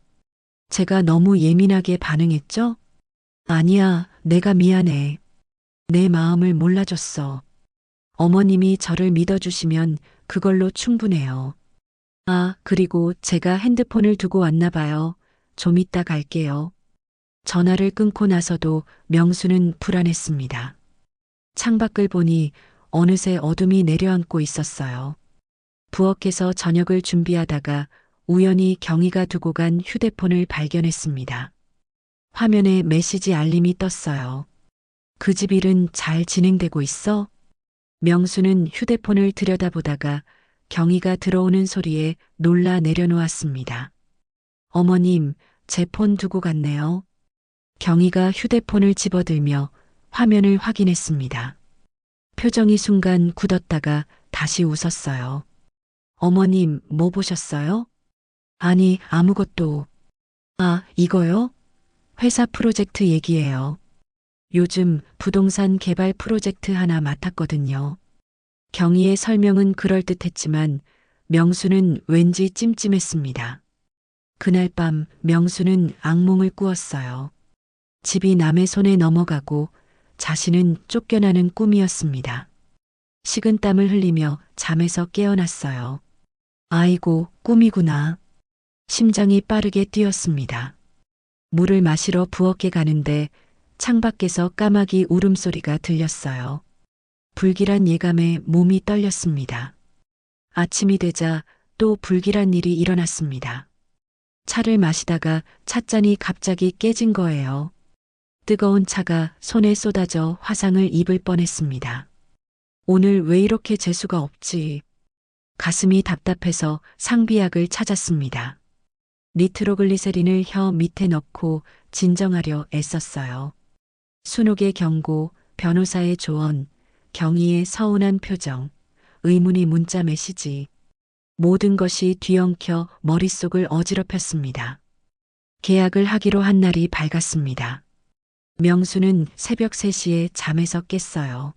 제가 너무 예민하게 반응했죠? 아니야, 내가 미안해. 내 마음을 몰라줬어. 어머님이 저를 믿어주시면 그걸로 충분해요. 아, 그리고 제가 핸드폰을 두고 왔나 봐요. 좀 이따 갈게요. 전화를 끊고 나서도 명수는 불안했습니다. 창밖을 보니 어느새 어둠이 내려앉고 있었어요. 부엌에서 저녁을 준비하다가 우연히 경희가 두고 간 휴대폰을 발견했습니다. 화면에 메시지 알림이 떴어요. 그 집 일은 잘 진행되고 있어? 명수는 휴대폰을 들여다보다가 경희가 들어오는 소리에 놀라 내려놓았습니다. 어머님, 제 폰 두고 갔네요. 경희가 휴대폰을 집어들며 화면을 확인했습니다. 표정이 순간 굳었다가 다시 웃었어요. 어머님, 뭐 보셨어요? 아니, 아무것도. 아, 이거요? 회사 프로젝트 얘기예요. 요즘 부동산 개발 프로젝트 하나 맡았거든요. 경희의 설명은 그럴듯했지만 명수는 왠지 찜찜했습니다. 그날 밤 명수는 악몽을 꾸었어요. 집이 남의 손에 넘어가고 자신은 쫓겨나는 꿈이었습니다. 식은땀을 흘리며 잠에서 깨어났어요. 아이고, 꿈이구나. 심장이 빠르게 뛰었습니다. 물을 마시러 부엌에 가는데 창밖에서 까마귀 울음소리가 들렸어요. 불길한 예감에 몸이 떨렸습니다. 아침이 되자 또 불길한 일이 일어났습니다. 차를 마시다가 찻잔이 갑자기 깨진 거예요. 뜨거운 차가 손에 쏟아져 화상을 입을 뻔했습니다. 오늘 왜 이렇게 재수가 없지? 가슴이 답답해서 상비약을 찾았습니다. 니트로글리세린을 혀 밑에 넣고 진정하려 애썼어요. 순옥의 경고, 변호사의 조언, 경희의 서운한 표정, 의문의 문자 메시지. 모든 것이 뒤엉켜 머릿속을 어지럽혔습니다. 계약을 하기로 한 날이 밝았습니다. 명수는 새벽 3시에 잠에서 깼어요.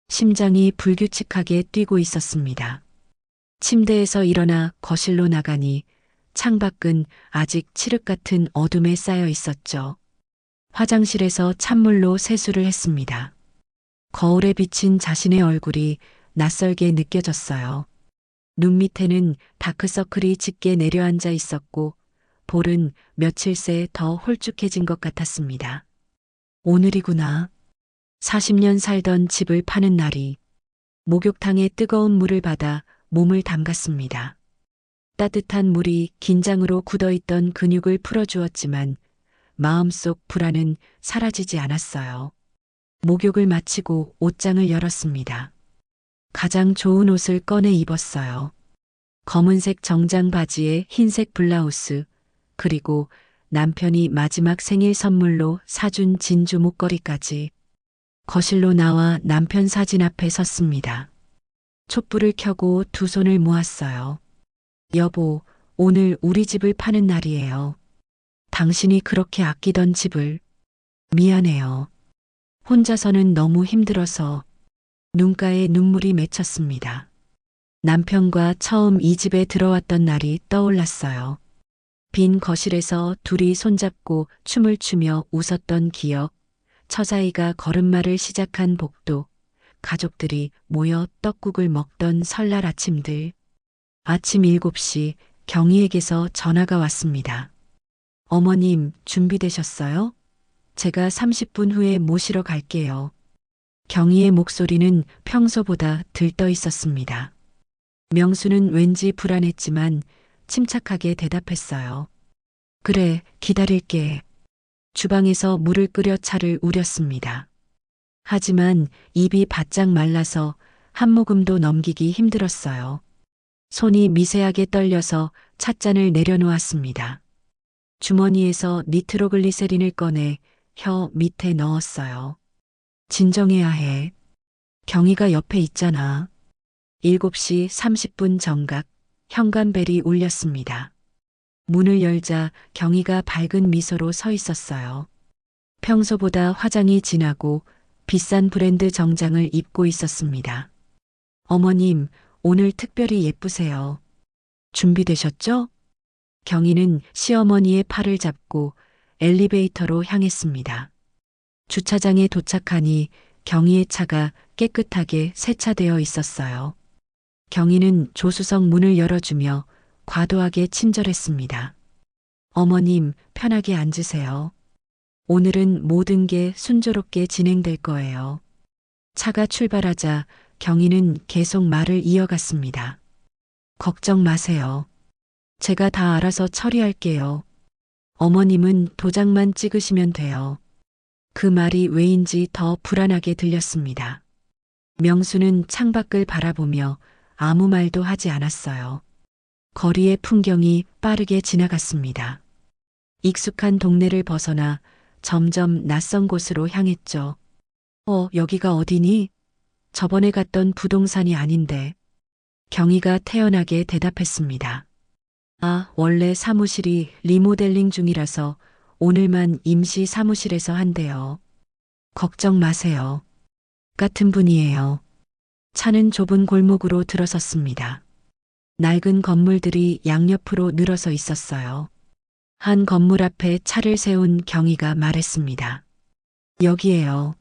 심장이 불규칙하게 뛰고 있었습니다. 침대에서 일어나 거실로 나가니 창밖은 아직 칠흑 같은 어둠에 쌓여 있었죠. 화장실에서 찬물로 세수를 했습니다. 거울에 비친 자신의 얼굴이 낯설게 느껴졌어요. 눈 밑에는 다크서클이 짙게 내려앉아 있었고 볼은 며칠 새 더 홀쭉해진 것 같았습니다. 오늘이구나. 40년 살던 집을 파는 날이. 목욕탕에 뜨거운 물을 받아 몸을 담갔습니다. 따뜻한 물이 긴장으로 굳어있던 근육을 풀어주었지만 마음속 불안은 사라지지 않았어요. 목욕을 마치고 옷장을 열었습니다. 가장 좋은 옷을 꺼내 입었어요. 검은색 정장 바지에 흰색 블라우스, 그리고 남편이 마지막 생일 선물로 사준 진주 목걸이까지. 거실로 나와 남편 사진 앞에 섰습니다. 촛불을 켜고 두 손을 모았어요. 여보, 오늘 우리 집을 파는 날이에요. 당신이 그렇게 아끼던 집을. 미안해요. 혼자서는 너무 힘들어서. 눈가에 눈물이 맺혔습니다. 남편과 처음 이 집에 들어왔던 날이 떠올랐어요. 빈 거실에서 둘이 손잡고 춤을 추며 웃었던 기억, 처자이가 걸음마를 시작한 복도, 가족들이 모여 떡국을 먹던 설날 아침들. 아침 7시 경희에게서 전화가 왔습니다. 어머님, 준비되셨어요? 제가 30분 후에 모시러 갈게요. 경희의 목소리는 평소보다 들떠 있었습니다. 명수는 왠지 불안했지만 침착하게 대답했어요. 그래, 기다릴게. 주방에서 물을 끓여 차를 우렸습니다. 하지만 입이 바짝 말라서 한 모금도 넘기기 힘들었어요. 손이 미세하게 떨려서 찻잔을 내려놓았습니다. 주머니에서 니트로글리세린을 꺼내 혀 밑에 넣었어요. 진정해야 해. 경희가 옆에 있잖아. 7시 30분 정각 현관벨이 울렸습니다. 문을 열자 경희가 밝은 미소로 서 있었어요. 평소보다 화장이 진하고 비싼 브랜드 정장을 입고 있었습니다. 어머님, 오늘 특별히 예쁘세요. 준비되셨죠? 경희는 시어머니의 팔을 잡고 엘리베이터로 향했습니다. 주차장에 도착하니 경희의 차가 깨끗하게 세차되어 있었어요. 경희는 조수석 문을 열어주며 과도하게 친절했습니다. 어머님, 편하게 앉으세요. 오늘은 모든 게 순조롭게 진행될 거예요. 차가 출발하자 경희는 계속 말을 이어갔습니다. 걱정 마세요. 제가 다 알아서 처리할게요. 어머님은 도장만 찍으시면 돼요. 그 말이 왜인지 더 불안하게 들렸습니다. 명수는 창밖을 바라보며 아무 말도 하지 않았어요. 거리의 풍경이 빠르게 지나갔습니다. 익숙한 동네를 벗어나 점점 낯선 곳으로 향했죠. 여기가 어디니? 저번에 갔던 부동산이 아닌데. 경희가 태연하게 대답했습니다. 아, 원래 사무실이 리모델링 중이라서 오늘만 임시 사무실에서 한대요. 걱정 마세요. 같은 분이에요. 차는 좁은 골목으로 들어섰습니다. 낡은 건물들이 양옆으로 늘어서 있었어요. 한 건물 앞에 차를 세운 경희가 말했습니다. 여기에요.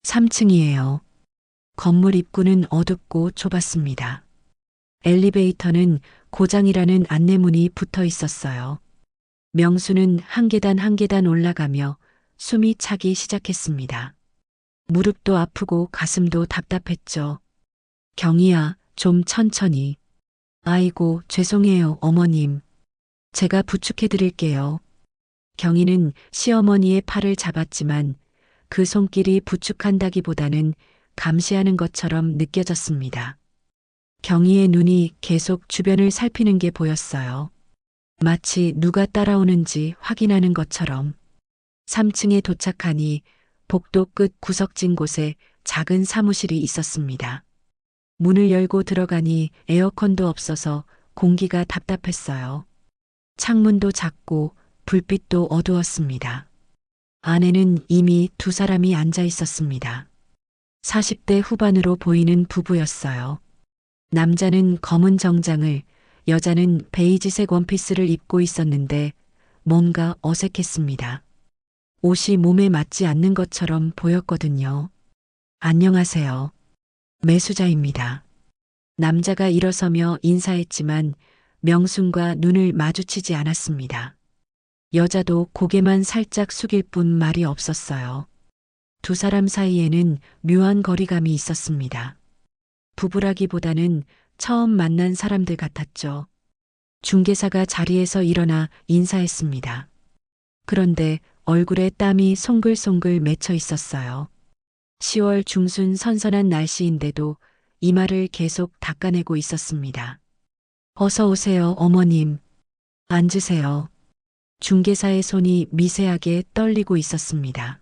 3층이에요. 건물 입구는 어둡고 좁았습니다. 엘리베이터는 고장이라는 안내문이 붙어 있었어요. 명수는 한 계단 한 계단 올라가며 숨이 차기 시작했습니다. 무릎도 아프고 가슴도 답답했죠. 경희야, 좀 천천히. 아이고, 죄송해요, 어머님. 제가 부축해 드릴게요. 경희는 시어머니의 팔을 잡았지만 그 손길이 부축한다기보다는 감시하는 것처럼 느껴졌습니다. 경희의 눈이 계속 주변을 살피는 게 보였어요. 마치 누가 따라오는지 확인하는 것처럼. 3층에 도착하니 복도 끝 구석진 곳에 작은 사무실이 있었습니다. 문을 열고 들어가니 에어컨도 없어서 공기가 답답했어요. 창문도 작고 불빛도 어두웠습니다. 안에는 이미 두 사람이 앉아 있었습니다. 40대 후반으로 보이는 부부였어요. 남자는 검은 정장을, 여자는 베이지색 원피스를 입고 있었는데 뭔가 어색했습니다. 옷이 몸에 맞지 않는 것처럼 보였거든요. 안녕하세요. 매수자입니다. 남자가 일어서며 인사했지만 명순과 눈을 마주치지 않았습니다. 여자도 고개만 살짝 숙일 뿐 말이 없었어요. 두 사람 사이에는 묘한 거리감이 있었습니다. 부부라기보다는 처음 만난 사람들 같았죠. 중개사가 자리에서 일어나 인사했습니다. 그런데 얼굴에 땀이 송글송글 맺혀 있었어요. 10월 중순 선선한 날씨인데도 이마를 계속 닦아내고 있었습니다. 어서 오세요, 어머님. 앉으세요. 중개사의 손이 미세하게 떨리고 있었습니다.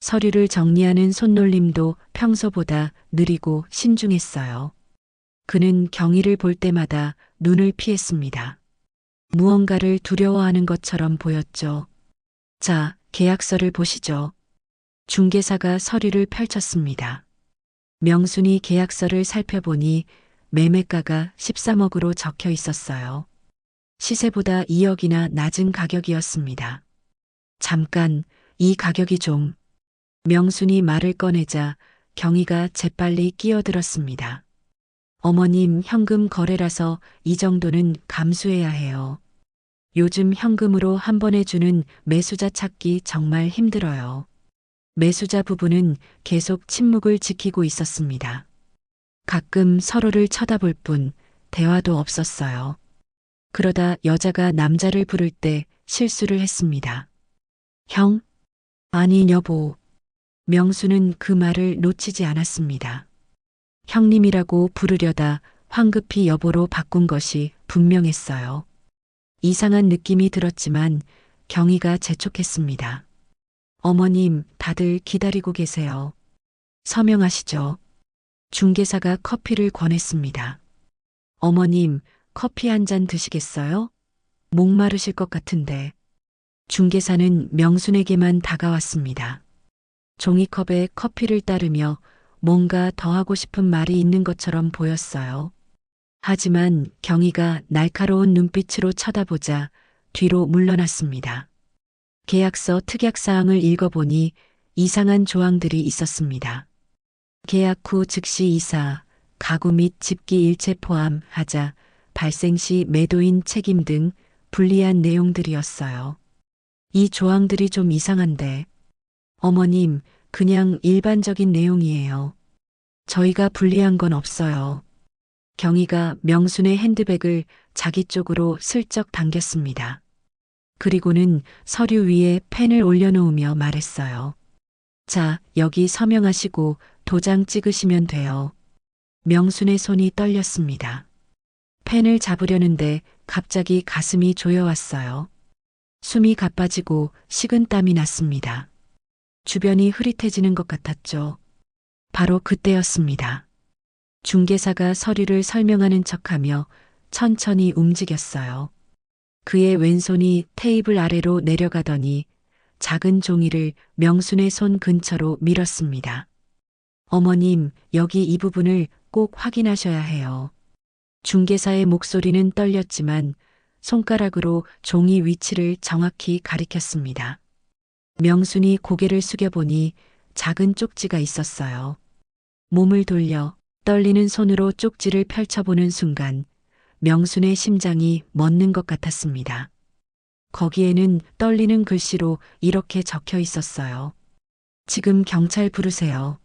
서류를 정리하는 손놀림도 평소보다 느리고 신중했어요. 그는 경희를 볼 때마다 눈을 피했습니다. 무언가를 두려워하는 것처럼 보였죠. 자, 계약서를 보시죠. 중개사가 서류를 펼쳤습니다. 명순이 계약서를 살펴보니 매매가가 13억으로 적혀 있었어요. 시세보다 2억이나 낮은 가격이었습니다. 잠깐, 이 가격이 좀. 명순이 말을 꺼내자 경희가 재빨리 끼어들었습니다. 어머님, 현금 거래라서 이 정도는 감수해야 해요. 요즘 현금으로 한 번에 주는 매수자 찾기 정말 힘들어요. 매수자 부부는 계속 침묵을 지키고 있었습니다. 가끔 서로를 쳐다볼 뿐 대화도 없었어요. 그러다 여자가 남자를 부를 때 실수를 했습니다. 형? 아니, 여보. 명수는 그 말을 놓치지 않았습니다. 형님이라고 부르려다 황급히 여보로 바꾼 것이 분명했어요. 이상한 느낌이 들었지만 경희가 재촉했습니다. 어머님, 다들 기다리고 계세요. 서명하시죠. 중개사가 커피를 권했습니다. 어머님, 커피 한 잔 드시겠어요? 목마르실 것 같은데. 중개사는 명순에게만 다가왔습니다. 종이컵에 커피를 따르며 뭔가 더 하고 싶은 말이 있는 것처럼 보였어요. 하지만 경희가 날카로운 눈빛으로 쳐다보자 뒤로 물러났습니다. 계약서 특약사항을 읽어보니 이상한 조항들이 있었습니다. 계약 후 즉시 이사, 가구 및 집기 일체 포함하자 발생 시 매도인 책임 등 불리한 내용들이었어요. 이 조항들이 좀 이상한데. 어머님, 그냥 일반적인 내용이에요. 저희가 불리한 건 없어요. 경희가 명순의 핸드백을 자기 쪽으로 슬쩍 당겼습니다. 그리고는 서류 위에 펜을 올려놓으며 말했어요. 자, 여기 서명하시고 도장 찍으시면 돼요. 명순의 손이 떨렸습니다. 펜을 잡으려는데 갑자기 가슴이 조여왔어요. 숨이 가빠지고 식은땀이 났습니다. 주변이 흐릿해지는 것 같았죠. 바로 그때였습니다. 중개사가 서류를 설명하는 척하며 천천히 움직였어요. 그의 왼손이 테이블 아래로 내려가더니 작은 종이를 명순의 손 근처로 밀었습니다. 어머님, 여기 이 부분을 꼭 확인하셔야 해요. 중개사의 목소리는 떨렸지만 손가락으로 종이 위치를 정확히 가리켰습니다. 명순이 고개를 숙여보니 작은 쪽지가 있었어요. 몸을 돌려 떨리는 손으로 쪽지를 펼쳐보는 순간 명순의 심장이 멎는 것 같았습니다. 거기에는 떨리는 글씨로 이렇게 적혀 있었어요. 지금 경찰 부르세요.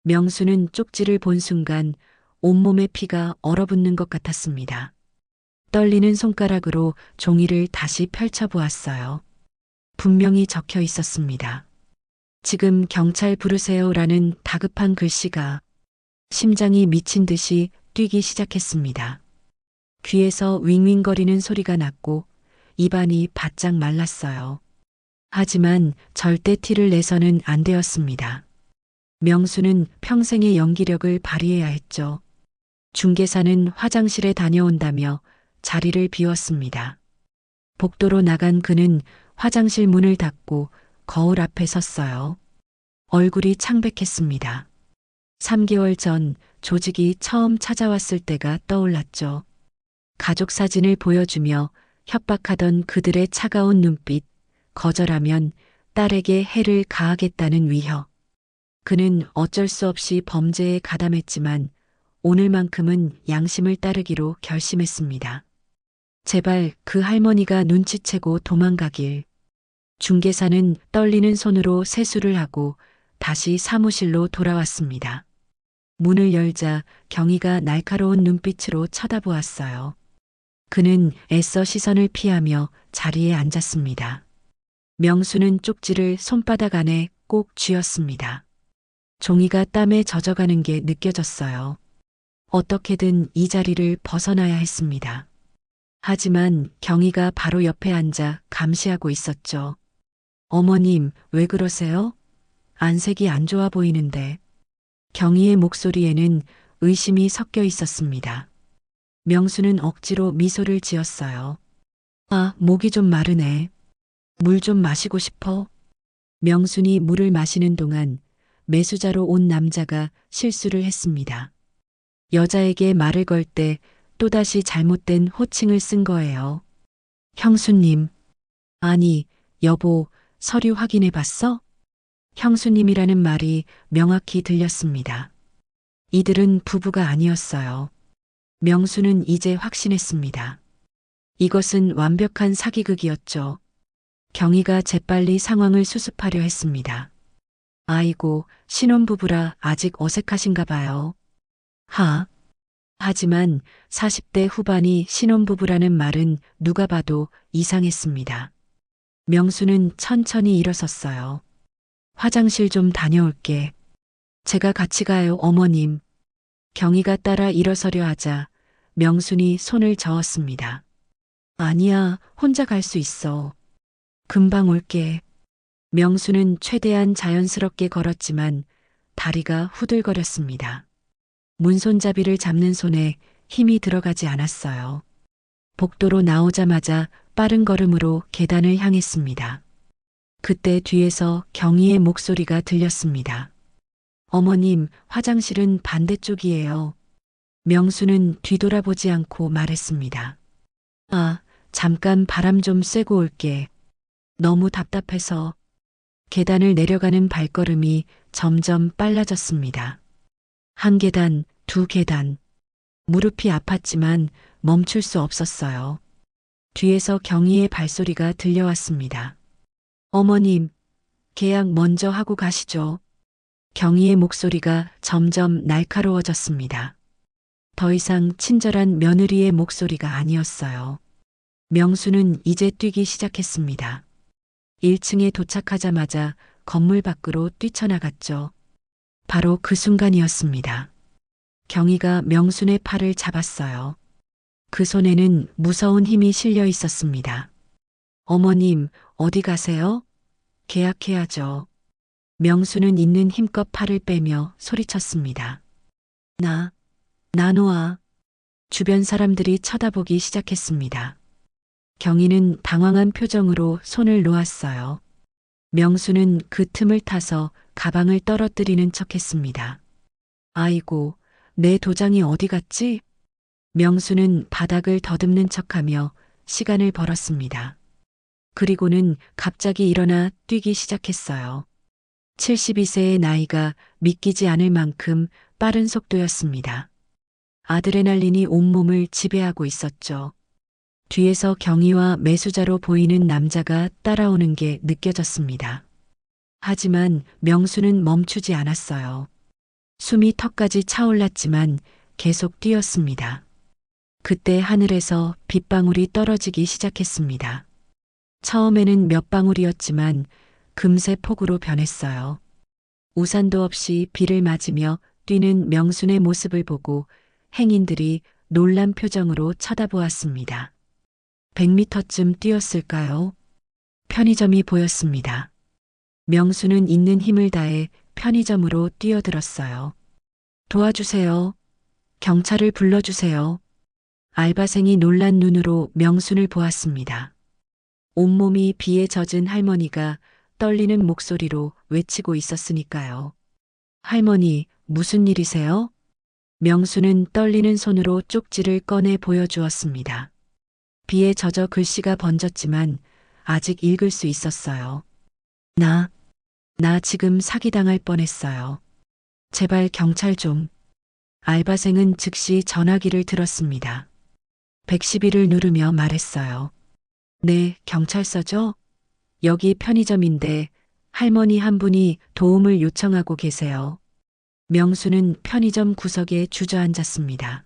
명수는 쪽지를 본 순간 온몸에 피가 얼어붙는 것 같았습니다. 떨리는 손가락으로 종이를 다시 펼쳐보았어요. 분명히 적혀 있었습니다. 지금 경찰 부르세요라는 다급한 글씨가 심장이 미친 듯이 뛰기 시작했습니다. 귀에서 윙윙거리는 소리가 났고 입안이 바짝 말랐어요. 하지만 절대 티를 내서는 안 되었습니다. 명수는 평생의 연기력을 발휘해야 했죠. 중개사는 화장실에 다녀온다며 자리를 비웠습니다. 복도로 나간 그는 화장실 문을 닫고 거울 앞에 섰어요. 얼굴이 창백했습니다. 3개월 전 조직이 처음 찾아왔을 때가 떠올랐죠. 가족 사진을 보여주며 협박하던 그들의 차가운 눈빛, 거절하면 딸에게 해를 가하겠다는 위협. 그는 어쩔 수 없이 범죄에 가담했지만 오늘만큼은 양심을 따르기로 결심했습니다. 제발 그 할머니가 눈치채고 도망가길. 중개사는 떨리는 손으로 세수를 하고 다시 사무실로 돌아왔습니다. 문을 열자 경희가 날카로운 눈빛으로 쳐다보았어요. 그는 애써 시선을 피하며 자리에 앉았습니다. 명수는 쪽지를 손바닥 안에 꼭 쥐었습니다. 종이가 땀에 젖어가는 게 느껴졌어요. 어떻게든 이 자리를 벗어나야 했습니다. 하지만 경희가 바로 옆에 앉아 감시하고 있었죠. 어머님, 왜 그러세요? 안색이 안 좋아 보이는데. 경희의 목소리에는 의심이 섞여 있었습니다. 명수는 억지로 미소를 지었어요. 아, 목이 좀 마르네. 물 좀 마시고 싶어. 명순이 물을 마시는 동안 매수자로 온 남자가 실수를 했습니다. 여자에게 말을 걸 때 또다시 잘못된 호칭을 쓴 거예요. 형수님. 아니, 여보, 서류 확인해 봤어? 형수님이라는 말이 명확히 들렸습니다. 이들은 부부가 아니었어요. 명수는 이제 확신했습니다. 이것은 완벽한 사기극이었죠. 경희가 재빨리 상황을 수습하려 했습니다. 아이고, 신혼부부라 아직 어색하신가 봐요. 하지만 40대 후반이 신혼부부라는 말은 누가 봐도 이상했습니다. 명수는 천천히 일어섰어요. 화장실 좀 다녀올게. 제가 같이 가요, 어머님. 경희가 따라 일어서려 하자 명순이 손을 저었습니다. 아니야, 혼자 갈 수 있어. 금방 올게. 명수는 최대한 자연스럽게 걸었지만 다리가 후들거렸습니다. 문손잡이를 잡는 손에 힘이 들어가지 않았어요. 복도로 나오자마자 빠른 걸음으로 계단을 향했습니다. 그때 뒤에서 경희의 목소리가 들렸습니다. 어머님, 화장실은 반대쪽이에요. 명수는 뒤돌아보지 않고 말했습니다. 아, 잠깐 바람 좀 쐬고 올게. 너무 답답해서. 계단을 내려가는 발걸음이 점점 빨라졌습니다. 한 계단, 두 계단. 무릎이 아팠지만 멈출 수 없었어요. 뒤에서 경희의 발소리가 들려왔습니다. 어머님, 계약 먼저 하고 가시죠. 경희의 목소리가 점점 날카로워졌습니다. 더 이상 친절한 며느리의 목소리가 아니었어요. 명수는 이제 뛰기 시작했습니다. 1층에 도착하자마자 건물 밖으로 뛰쳐나갔죠. 바로 그 순간이었습니다. 경희가 명순의 팔을 잡았어요. 그 손에는 무서운 힘이 실려 있었습니다. 어머님, 어디 가세요? 계약해야죠. 명수는 있는 힘껏 팔을 빼며 소리쳤습니다. 나 놓아. 주변 사람들이 쳐다보기 시작했습니다. 경희는 당황한 표정으로 손을 놓았어요. 명수는 그 틈을 타서 가방을 떨어뜨리는 척했습니다. 아이고, 내 도장이 어디 갔지? 명수는 바닥을 더듬는 척하며 시간을 벌었습니다. 그리고는 갑자기 일어나 뛰기 시작했어요. 72세의 나이가 믿기지 않을 만큼 빠른 속도였습니다. 아드레날린이 온몸을 지배하고 있었죠. 뒤에서 경희와 매수자로 보이는 남자가 따라오는 게 느껴졌습니다. 하지만 명수는 멈추지 않았어요. 숨이 턱까지 차올랐지만 계속 뛰었습니다. 그때 하늘에서 빗방울이 떨어지기 시작했습니다. 처음에는 몇 방울이었지만 금세 폭우로 변했어요. 우산도 없이 비를 맞으며 뛰는 명순의 모습을 보고 행인들이 놀란 표정으로 쳐다보았습니다. 100m쯤 뛰었을까요? 편의점이 보였습니다. 명수는 있는 힘을 다해 편의점으로 뛰어들었어요. 도와주세요. 경찰을 불러주세요. 알바생이 놀란 눈으로 명순을 보았습니다. 온몸이 비에 젖은 할머니가 떨리는 목소리로 외치고 있었으니까요. 할머니, 무슨 일이세요? 명수는 떨리는 손으로 쪽지를 꺼내 보여주었습니다. 비에 젖어 글씨가 번졌지만 아직 읽을 수 있었어요. 나 지금 사기당할 뻔했어요. 제발 경찰 좀. 알바생은 즉시 전화기를 들었습니다. 112를 누르며 말했어요. 네, 경찰서죠? 여기 편의점인데 할머니 한 분이 도움을 요청하고 계세요. 명수는 편의점 구석에 주저앉았습니다.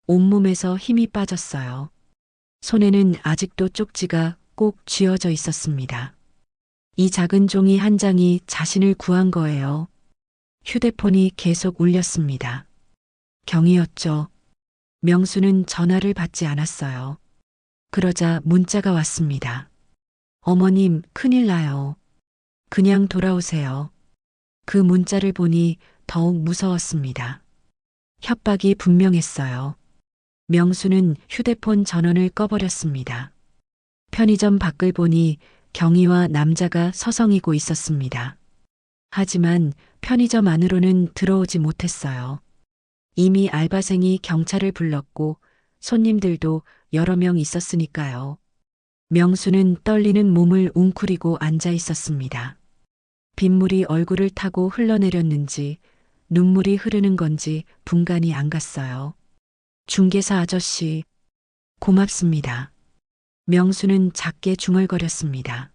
온몸에서 힘이 빠졌어요. 손에는 아직도 쪽지가 꼭 쥐어져 있었습니다. 이 작은 종이 한 장이 자신을 구한 거예요. 휴대폰이 계속 울렸습니다. 경이었죠. 명수는 전화를 받지 않았어요. 그러자 문자가 왔습니다. 어머님, 큰일 나요. 그냥 돌아오세요. 그 문자를 보니 더욱 무서웠습니다. 협박이 분명했어요. 명수는 휴대폰 전원을 꺼버렸습니다. 편의점 밖을 보니 경희와 남자가 서성이고 있었습니다. 하지만 편의점 안으로는 들어오지 못했어요. 이미 알바생이 경찰을 불렀고 손님들도 여러 명 있었으니까요. 명수는 떨리는 몸을 웅크리고 앉아 있었습니다. 빗물이 얼굴을 타고 흘러내렸는지 눈물이 흐르는 건지 분간이 안 갔어요. 중개사 아저씨, 고맙습니다. 명수는 작게 중얼거렸습니다.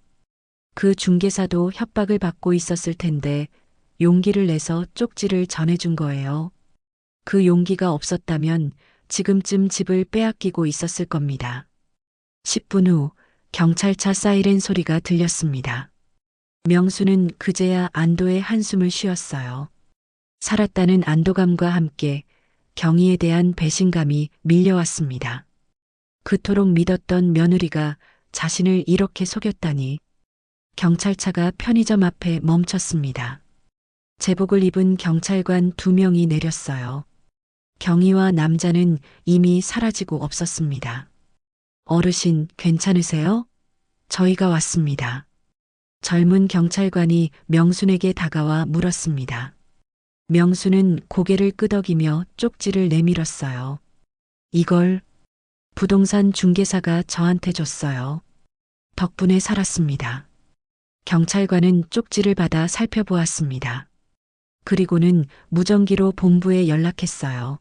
그 중개사도 협박을 받고 있었을 텐데 용기를 내서 쪽지를 전해준 거예요. 그 용기가 없었다면 지금쯤 집을 빼앗기고 있었을 겁니다. 10분 후 경찰차 사이렌 소리가 들렸습니다. 명수는 그제야 안도의 한숨을 쉬었어요. 살았다는 안도감과 함께 경희에 대한 배신감이 밀려왔습니다. 그토록 믿었던 며느리가 자신을 이렇게 속였다니. 경찰차가 편의점 앞에 멈췄습니다. 제복을 입은 경찰관 2명이 내렸어요. 경희와 남자는 이미 사라지고 없었습니다. 어르신, 괜찮으세요? 저희가 왔습니다. 젊은 경찰관이 명순에게 다가와 물었습니다. 명순은 고개를 끄덕이며 쪽지를 내밀었어요. 이걸 부동산 중개사가 저한테 줬어요. 덕분에 살았습니다. 경찰관은 쪽지를 받아 살펴보았습니다. 그리고는 무전기로 본부에 연락했어요.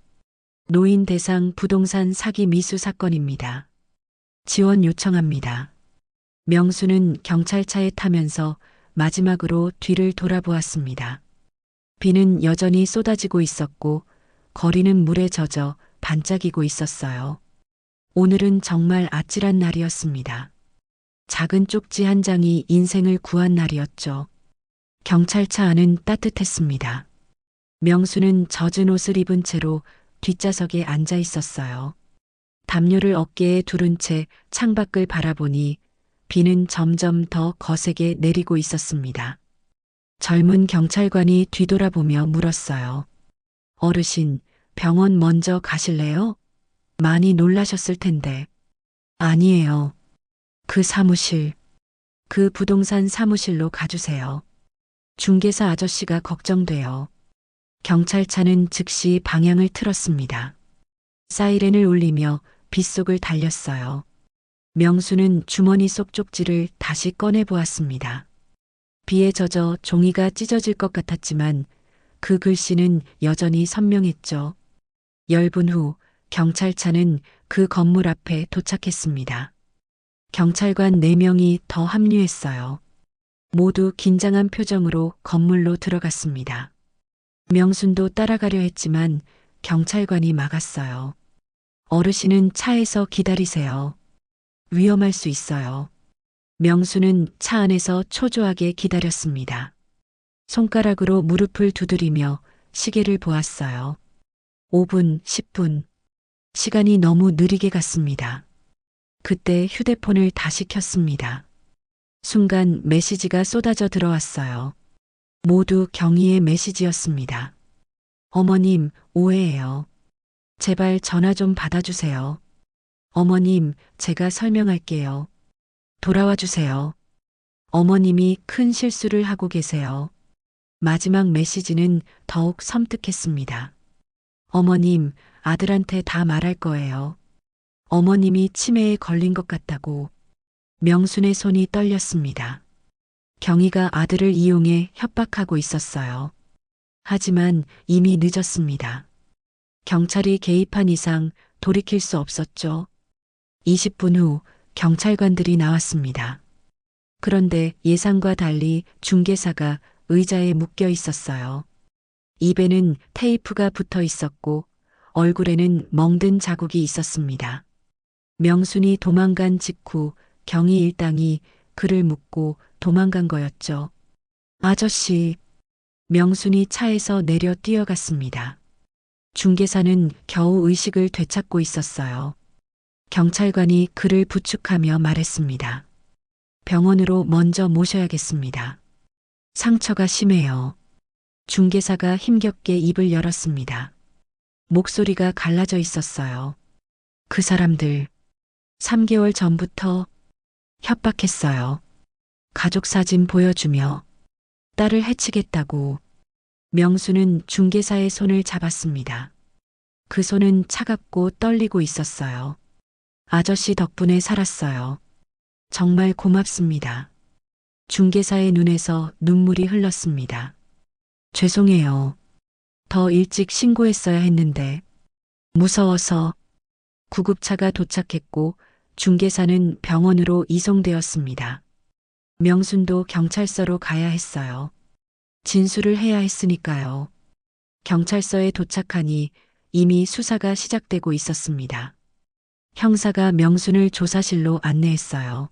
노인 대상 부동산 사기 미수 사건입니다. 지원 요청합니다. 명수는 경찰차에 타면서 마지막으로 뒤를 돌아보았습니다. 비는 여전히 쏟아지고 있었고 거리는 물에 젖어 반짝이고 있었어요. 오늘은 정말 아찔한 날이었습니다. 작은 쪽지 한 장이 인생을 구한 날이었죠. 경찰차 안은 따뜻했습니다. 명수는 젖은 옷을 입은 채로 뒷좌석에 앉아 있었어요. 담요를 어깨에 두른 채 창밖을 바라보니 비는 점점 더 거세게 내리고 있었습니다. 젊은 경찰관이 뒤돌아보며 물었어요. 어르신, 병원 먼저 가실래요? 많이 놀라셨을 텐데. 아니에요. 그 사무실, 그 부동산 사무실로 가주세요. 중개사 아저씨가 걱정돼요. 경찰차는 즉시 방향을 틀었습니다. 사이렌을 울리며 빗속을 달렸어요. 명수는 주머니 속 쪽지를 다시 꺼내 보았습니다. 비에 젖어 종이가 찢어질 것 같았지만 그 글씨는 여전히 선명했죠. 열분 후 경찰차는 그 건물 앞에 도착했습니다. 경찰관 4명이 더 합류했어요. 모두 긴장한 표정으로 건물로 들어갔습니다. 명순도 따라가려 했지만 경찰관이 막았어요. 어르신은 차에서 기다리세요. 위험할 수 있어요. 명수는 차 안에서 초조하게 기다렸습니다. 손가락으로 무릎을 두드리며 시계를 보았어요. 5분, 10분. 시간이 너무 느리게 갔습니다. 그때 휴대폰을 다시 켰습니다. 순간 메시지가 쏟아져 들어왔어요. 모두 경희의 메시지였습니다. 어머님, 오해예요. 제발 전화 좀 받아주세요. 어머님, 제가 설명할게요. 돌아와 주세요. 어머님이 큰 실수를 하고 계세요. 마지막 메시지는 더욱 섬뜩했습니다. 어머님, 아들한테 다 말할 거예요. 어머님이 치매에 걸린 것 같다고. 명순의 손이 떨렸습니다. 경희가 아들을 이용해 협박하고 있었어요. 하지만 이미 늦었습니다. 경찰이 개입한 이상 돌이킬 수 없었죠. 20분 후 경찰관들이 나왔습니다. 그런데 예상과 달리 중개사가 의자에 묶여 있었어요. 입에는 테이프가 붙어 있었고 얼굴에는 멍든 자국이 있었습니다. 명순이 도망간 직후 경희 일당이 그를 묶고 도망간 거였죠. 아저씨, 명순이 차에서 내려 뛰어갔습니다. 중개사는 겨우 의식을 되찾고 있었어요. 경찰관이 그를 부축하며 말했습니다. 병원으로 먼저 모셔야겠습니다. 상처가 심해요. 중개사가 힘겹게 입을 열었습니다. 목소리가 갈라져 있었어요. 그 사람들 3개월 전부터 협박했어요. 가족 사진 보여주며 딸을 해치겠다고. 명수는 중개사의 손을 잡았습니다. 그 손은 차갑고 떨리고 있었어요. 아저씨 덕분에 살았어요. 정말 고맙습니다. 중개사의 눈에서 눈물이 흘렀습니다. 죄송해요. 더 일찍 신고했어야 했는데. 무서워서. 구급차가 도착했고 중개사는 병원으로 이송되었습니다. 명순도 경찰서로 가야 했어요. 진술을 해야 했으니까요. 경찰서에 도착하니 이미 수사가 시작되고 있었습니다. 형사가 명순을 조사실로 안내했어요.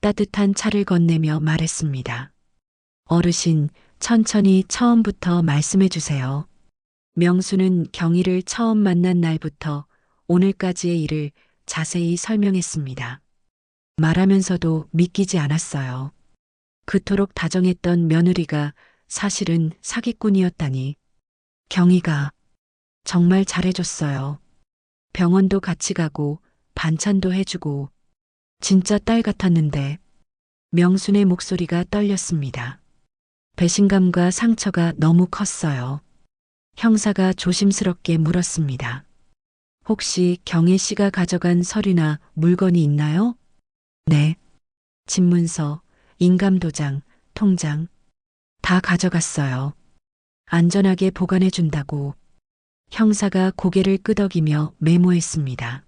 따뜻한 차를 건네며 말했습니다. 어르신, 천천히 처음부터 말씀해 주세요. 명순은 경희를 처음 만난 날부터 오늘까지의 일을 자세히 설명했습니다. 말하면서도 믿기지 않았어요. 그토록 다정했던 며느리가 사실은 사기꾼이었다니. 경희가 정말 잘해줬어요. 병원도 같이 가고 반찬도 해주고 진짜 딸 같았는데. 명순의 목소리가 떨렸습니다. 배신감과 상처가 너무 컸어요. 형사가 조심스럽게 물었습니다. 혹시 경혜 씨가 가져간 서류나 물건이 있나요? 네. 집문서, 인감도장, 통장 다 가져갔어요. 안전하게 보관해 준다고. 형사가 고개를 끄덕이며 메모했습니다.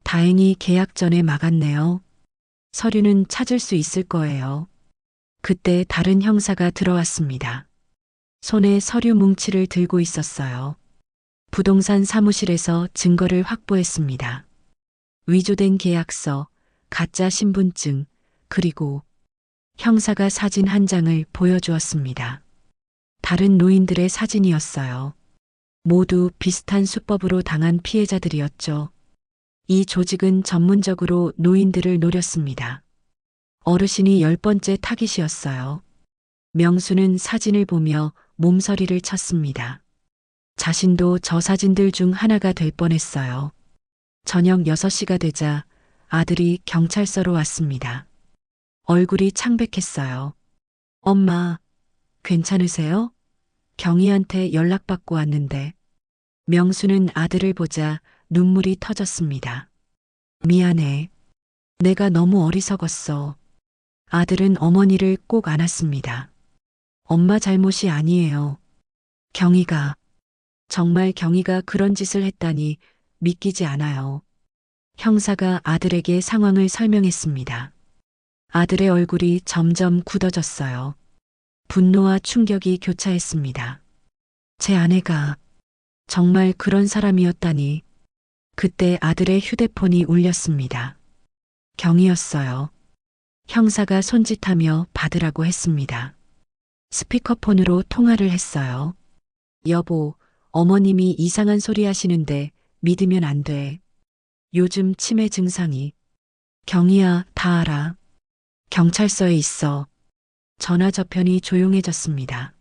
다행히 계약 전에 막았네요. 서류는 찾을 수 있을 거예요. 그때 다른 형사가 들어왔습니다. 손에 서류 뭉치를 들고 있었어요. 부동산 사무실에서 증거를 확보했습니다. 위조된 계약서, 가짜 신분증, 그리고 형사가 사진 한 장을 보여주었습니다. 다른 노인들의 사진이었어요. 모두 비슷한 수법으로 당한 피해자들이었죠. 이 조직은 전문적으로 노인들을 노렸습니다. 어르신이 10번째 타깃이었어요. 명수는 사진을 보며 몸서리를 쳤습니다. 자신도 저 사진들 중 하나가 될 뻔했어요. 저녁 6시가 되자 아들이 경찰서로 왔습니다. 얼굴이 창백했어요. 엄마, 괜찮으세요? 경희한테 연락받고 왔는데. 명수는 아들을 보자 눈물이 터졌습니다. 미안해. 내가 너무 어리석었어. 아들은 어머니를 꼭 안았습니다. 엄마 잘못이 아니에요. 경희가, 정말 경희가 그런 짓을 했다니 믿기지 않아요. 형사가 아들에게 상황을 설명했습니다. 아들의 얼굴이 점점 굳어졌어요. 분노와 충격이 교차했습니다. 제 아내가 정말 그런 사람이었다니. 그때 아들의 휴대폰이 울렸습니다. 경희였어요. 형사가 손짓하며 받으라고 했습니다. 스피커폰으로 통화를 했어요. 여보, 어머님이 이상한 소리 하시는데 믿으면 안 돼. 요즘 치매 증상이. 경희야, 다 알아. 경찰서에 있어. 전화 저편이 조용해졌습니다.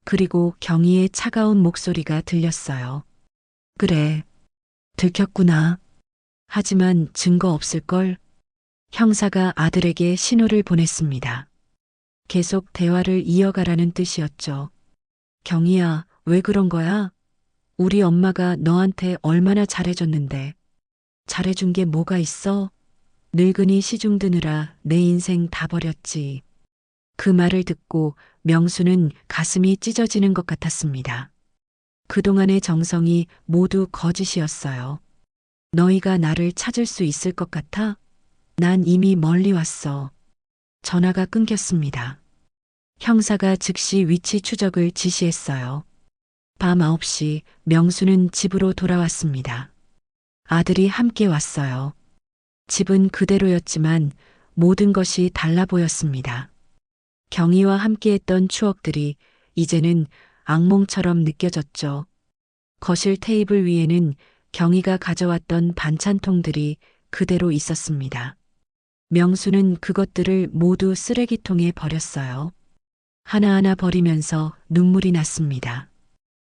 그리고 경희의 차가운 목소리가 들렸어요. 그래, 들켰구나. 하지만 증거 없을걸? 형사가 아들에게 신호를 보냈습니다. 계속 대화를 이어가라는 뜻이었죠. 경희야, 왜 그런 거야? 우리 엄마가 너한테 얼마나 잘해줬는데. 잘해준 게 뭐가 있어? 늙은이 시중 드느라 내 인생 다 버렸지. 그 말을 듣고 명수는 가슴이 찢어지는 것 같았습니다. 그동안의 정성이 모두 거짓이었어요. 너희가 나를 찾을 수 있을 것 같아? 난 이미 멀리 왔어. 전화가 끊겼습니다. 형사가 즉시 위치 추적을 지시했어요. 밤 9시 명수는 집으로 돌아왔습니다. 아들이 함께 왔어요. 집은 그대로였지만 모든 것이 달라 보였습니다. 경희와 함께했던 추억들이 이제는 악몽처럼 느껴졌죠. 거실 테이블 위에는 경희가 가져왔던 반찬통들이 그대로 있었습니다. 명수는 그것들을 모두 쓰레기통에 버렸어요. 하나하나 버리면서 눈물이 났습니다.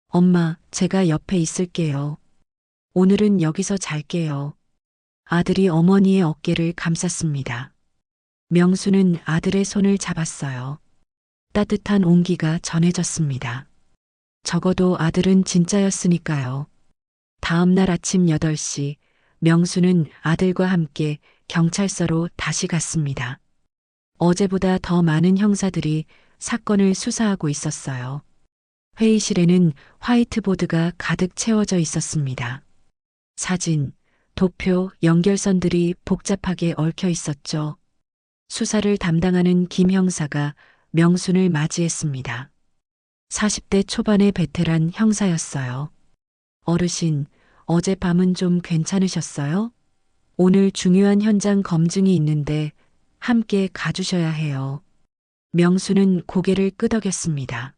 엄마, 제가 옆에 있을게요. 오늘은 여기서 잘게요. 아들이 어머니의 어깨를 감쌌습니다. 명수는 아들의 손을 잡았어요. 따뜻한 온기가 전해졌습니다. 적어도 아들은 진짜였으니까요. 다음 날 아침 8시, 명수는 아들과 함께 경찰서로 다시 갔습니다. 어제보다 더 많은 형사들이 사건을 수사하고 있었어요. 회의실에는 화이트보드가 가득 채워져 있었습니다. 사진, 도표, 연결선들이 복잡하게 얽혀 있었죠. 수사를 담당하는 김 형사가 명순을 맞이했습니다. 40대 초반의 베테랑 형사였어요. 어르신, 어젯밤은 좀 괜찮으셨어요? 오늘 중요한 현장 검증이 있는데 함께 가주셔야 해요. 명수는 고개를 끄덕였습니다.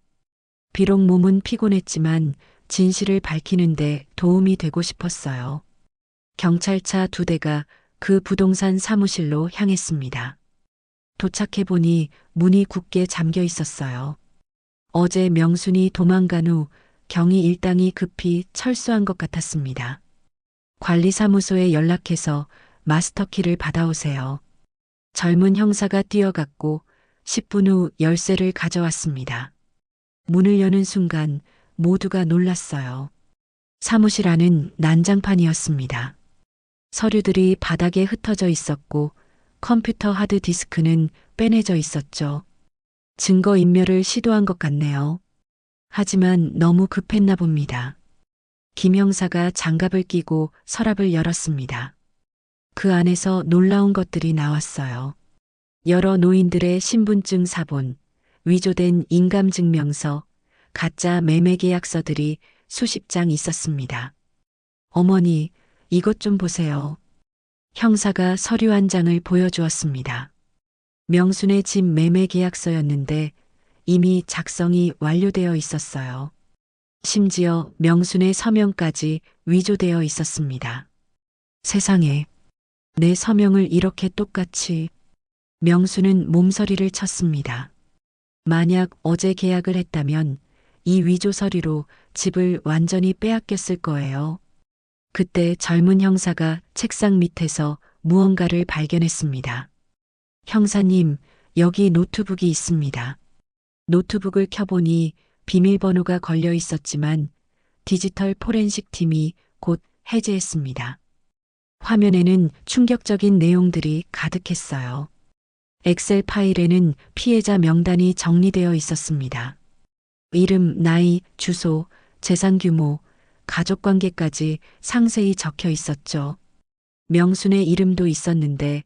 비록 몸은 피곤했지만 진실을 밝히는데 도움이 되고 싶었어요. 경찰차 2대가 그 부동산 사무실로 향했습니다. 도착해보니 문이 굳게 잠겨 있었어요. 어제 명순이 도망간 후 경희 일당이 급히 철수한 것 같았습니다. 관리사무소에 연락해서 마스터키를 받아오세요. 젊은 형사가 뛰어갔고 10분 후 열쇠를 가져왔습니다. 문을 여는 순간 모두가 놀랐어요. 사무실 안은 난장판이었습니다. 서류들이 바닥에 흩어져 있었고 컴퓨터 하드디스크는 빼내져 있었죠. 증거인멸을 시도한 것 같네요. 하지만 너무 급했나 봅니다. 김 형사가 장갑을 끼고 서랍을 열었습니다. 그 안에서 놀라운 것들이 나왔어요. 여러 노인들의 신분증 사본, 위조된 인감증명서, 가짜 매매계약서들이 수십 장 있었습니다. 어머니, 이것 좀 보세요. 형사가 서류 한 장을 보여주었습니다. 명순의 집 매매계약서였는데 이미 작성이 완료되어 있었어요. 심지어 명순의 서명까지 위조되어 있었습니다. 세상에, 내 서명을 이렇게 똑같이. 명수는 몸서리를 쳤습니다. 만약 어제 계약을 했다면 이 위조 서류로 집을 완전히 빼앗겼을 거예요. 그때 젊은 형사가 책상 밑에서 무언가를 발견했습니다. 형사님, 여기 노트북이 있습니다. 노트북을 켜보니 비밀번호가 걸려 있었지만 디지털 포렌식 팀이 곧 해제했습니다. 화면에는 충격적인 내용들이 가득했어요. 엑셀 파일에는 피해자 명단이 정리되어 있었습니다. 이름, 나이, 주소, 재산 규모, 가족 관계까지 상세히 적혀 있었죠. 명순의 이름도 있었는데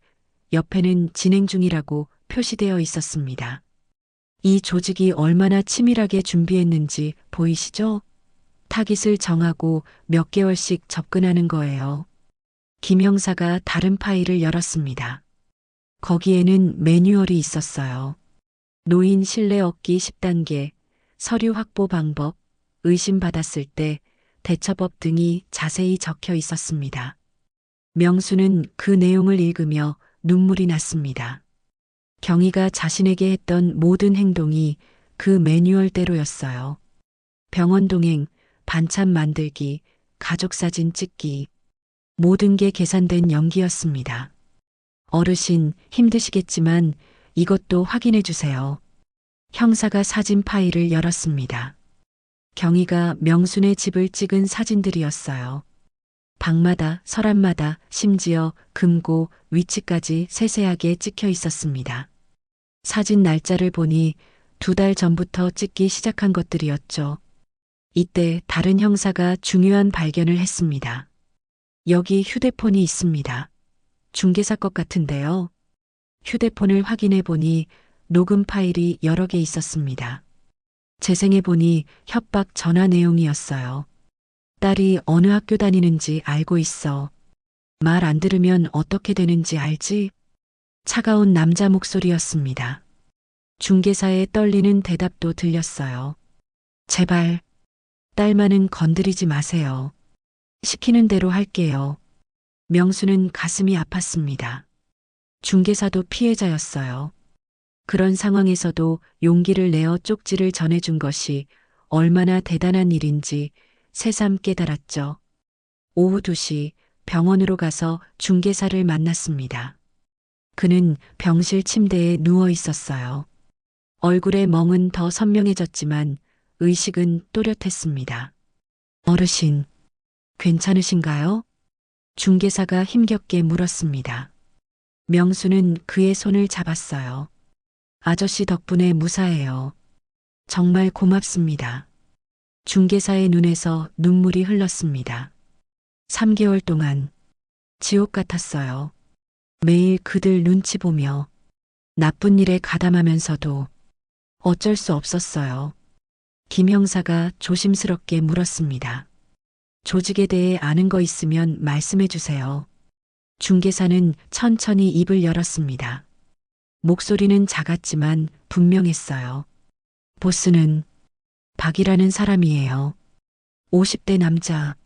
옆에는 진행 중이라고 표시되어 있었습니다. 이 조직이 얼마나 치밀하게 준비했는지 보이시죠? 타깃을 정하고 몇 개월씩 접근하는 거예요. 김 형사가 다른 파일을 열었습니다. 거기에는 매뉴얼이 있었어요. 노인 신뢰 얻기 10단계, 서류 확보 방법, 의심받았을 때 대처법 등이 자세히 적혀 있었습니다. 명수는 그 내용을 읽으며 눈물이 났습니다. 경희가 자신에게 했던 모든 행동이 그 매뉴얼대로였어요. 병원 동행, 반찬 만들기, 가족사진 찍기, 모든 게 계산된 연기였습니다. 어르신, 힘드시겠지만 이것도 확인해 주세요. 형사가 사진 파일을 열었습니다. 경희가 명순의 집을 찍은 사진들이었어요. 방마다, 서랍마다, 심지어 금고, 위치까지 세세하게 찍혀 있었습니다. 사진 날짜를 보니 2달 전부터 찍기 시작한 것들이었죠. 이때 다른 형사가 중요한 발견을 했습니다. 여기 휴대폰이 있습니다. 중개사 것 같은데요. 휴대폰을 확인해 보니 녹음 파일이 여러 개 있었습니다. 재생해 보니 협박 전화 내용이었어요. 딸이 어느 학교 다니는지 알고 있어. 말 안 들으면 어떻게 되는지 알지? 차가운 남자 목소리였습니다. 중개사의 떨리는 대답도 들렸어요. 제발, 딸만은 건드리지 마세요. 시키는 대로 할게요. 명수는 가슴이 아팠습니다. 중개사도 피해자였어요. 그런 상황에서도 용기를 내어 쪽지를 전해준 것이 얼마나 대단한 일인지 새삼 깨달았죠. 오후 2시 병원으로 가서 중개사를 만났습니다. 그는 병실 침대에 누워 있었어요. 얼굴의 멍은 더 선명해졌지만 의식은 또렷했습니다. 어르신, 괜찮으신가요? 중개사가 힘겹게 물었습니다. 명수는 그의 손을 잡았어요. 아저씨 덕분에 무사해요. 정말 고맙습니다. 중개사의 눈에서 눈물이 흘렀습니다. 3개월 동안 지옥 같았어요. 매일 그들 눈치 보며 나쁜 일에 가담하면서도 어쩔 수 없었어요. 김 형사가 조심스럽게 물었습니다. 조직에 대해 아는 거 있으면 말씀해 주세요. 중개사는 천천히 입을 열었습니다. 목소리는 작았지만 분명했어요. 보스는 박이라는 사람이에요. 50대 남자.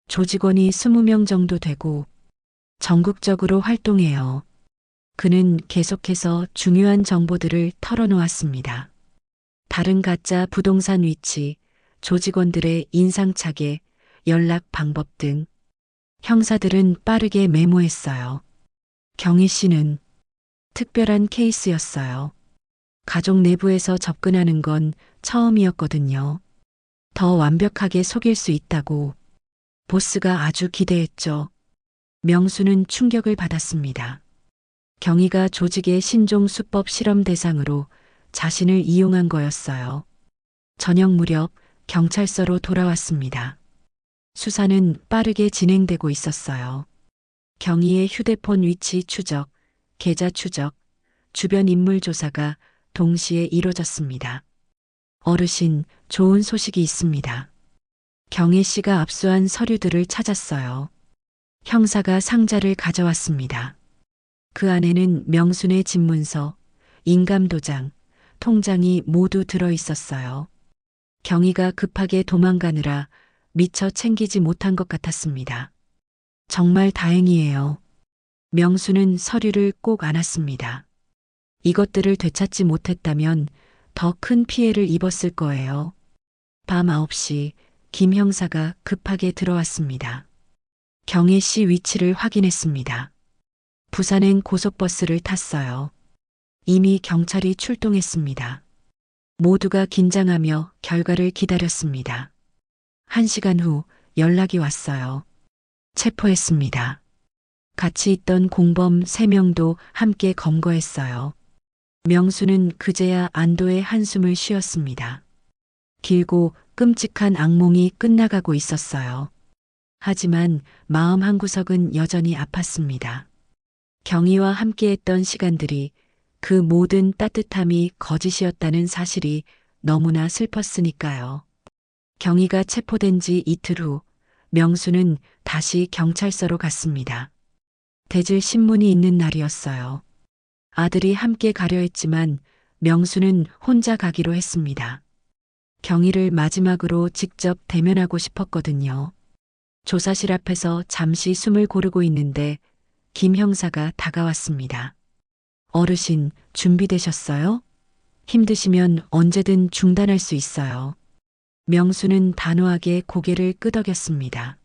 조직원이 20명 정도 되고 전국적으로 활동해요. 그는 계속해서 중요한 정보들을 털어놓았습니다. 다른 가짜 부동산 위치, 조직원들의 인상착의, 연락 방법 등 형사들은 빠르게 메모했어요. 경희 씨는 특별한 케이스였어요. 가족 내부에서 접근하는 건 처음이었거든요. 더 완벽하게 속일 수 있다고 보스가 아주 기대했죠. 명수는 충격을 받았습니다. 경희가 조직의 신종 수법 실험 대상으로 자신을 이용한 거였어요. 저녁 무렵 경찰서로 돌아왔습니다. 수사는 빠르게 진행되고 있었어요. 경희의 휴대폰 위치 추적, 계좌 추적, 주변 인물 조사가 동시에 이뤄졌습니다. 어르신, 좋은 소식이 있습니다. 경혜 씨가 압수한 서류들을 찾았어요. 형사가 상자를 가져왔습니다. 그 안에는 명순의 집문서, 인감도장, 통장이 모두 들어 있었어요. 경희가 급하게 도망가느라 미처 챙기지 못한 것 같았습니다. 정말 다행이에요. 명수는 서류를 꼭 안았습니다. 이것들을 되찾지 못했다면 더 큰 피해를 입었을 거예요. 밤 9시 김 형사가 급하게 들어왔습니다. 경혜 씨 위치를 확인했습니다. 부산행 고속버스를 탔어요. 이미 경찰이 출동했습니다. 모두가 긴장하며 결과를 기다렸습니다. 1시간 후 연락이 왔어요. 체포했습니다. 같이 있던 공범 3명도 함께 검거했어요. 명수는 그제야 안도의 한숨을 쉬었습니다. 길고 끔찍한 악몽이 끝나가고 있었어요. 하지만 마음 한구석은 여전히 아팠습니다. 경희와 함께했던 시간들이 그 모든 따뜻함이 거짓이었다는 사실이 너무나 슬펐으니까요. 경희가 체포된 지 이틀 후 명수는 다시 경찰서로 갔습니다. 대질 신문이 있는 날이었어요. 아들이 함께 가려 했지만 명수는 혼자 가기로 했습니다. 경희를 마지막으로 직접 대면하고 싶었거든요. 조사실 앞에서 잠시 숨을 고르고 있는데 김 형사가 다가왔습니다. 어르신, 준비되셨어요? 힘드시면 언제든 중단할 수 있어요. 명수는 단호하게 고개를 끄덕였습니다.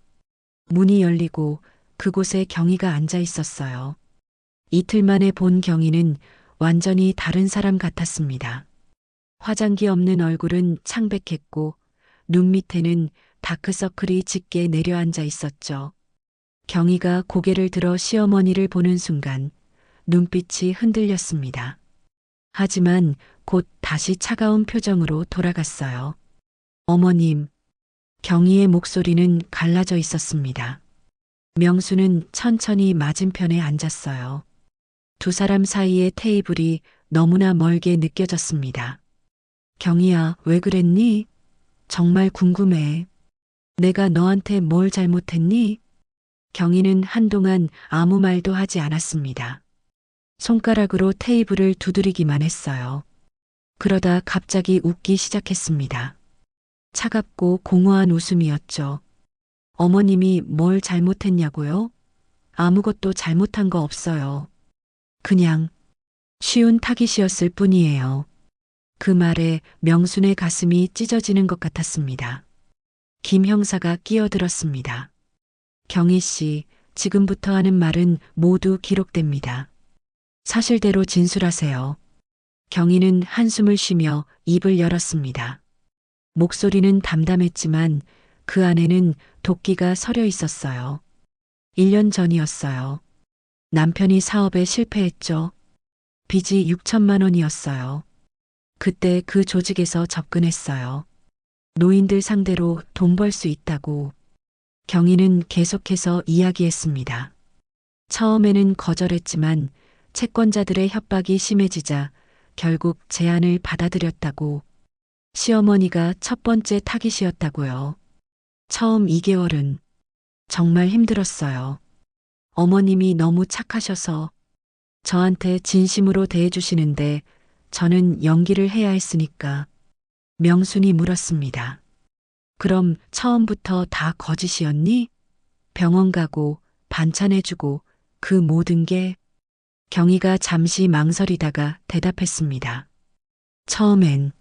문이 열리고 그곳에 경희가 앉아 있었어요. 이틀 만에 본 경희는 완전히 다른 사람 같았습니다. 화장기 없는 얼굴은 창백했고 눈 밑에는 다크서클이 짙게 내려앉아 있었죠. 경희가 고개를 들어 시어머니를 보는 순간 눈빛이 흔들렸습니다. 하지만 곧 다시 차가운 표정으로 돌아갔어요. 어머님, 경희의 목소리는 갈라져 있었습니다. 명수는 천천히 맞은편에 앉았어요. 두 사람 사이의 테이블이 너무나 멀게 느껴졌습니다. 경희야, 왜 그랬니? 정말 궁금해. 내가 너한테 뭘 잘못했니? 경희는 한동안 아무 말도 하지 않았습니다. 손가락으로 테이블을 두드리기만 했어요. 그러다 갑자기 웃기 시작했습니다. 차갑고 공허한 웃음이었죠. 어머님이 뭘 잘못했냐고요? 아무것도 잘못한 거 없어요. 그냥 쉬운 타깃이었을 뿐이에요. 그 말에 명순의 가슴이 찢어지는 것 같았습니다. 김 형사가 끼어들었습니다. 경희 씨, 지금부터 하는 말은 모두 기록됩니다. 사실대로 진술하세요. 경희는 한숨을 쉬며 입을 열었습니다. 목소리는 담담했지만 그 안에는 도끼가 서려 있었어요. 1년 전이었어요. 남편이 사업에 실패했죠. 빚이 6천만 원이었어요. 그때 그 조직에서 접근했어요. 노인들 상대로 돈 벌 수 있다고. 경희는 계속해서 이야기했습니다. 처음에는 거절했지만 채권자들의 협박이 심해지자 결국 제안을 받아들였다고. 시어머니가 첫 번째 타깃이었다고요. 처음 2개월은 정말 힘들었어요. 어머님이 너무 착하셔서 저한테 진심으로 대해주시는데 저는 연기를 해야 했으니까. 명순이 물었습니다. 그럼 처음부터 다 거짓이었니? 병원 가고 반찬해주고 그 모든 게. 경희가 잠시 망설이다가 대답했습니다. 처음엔.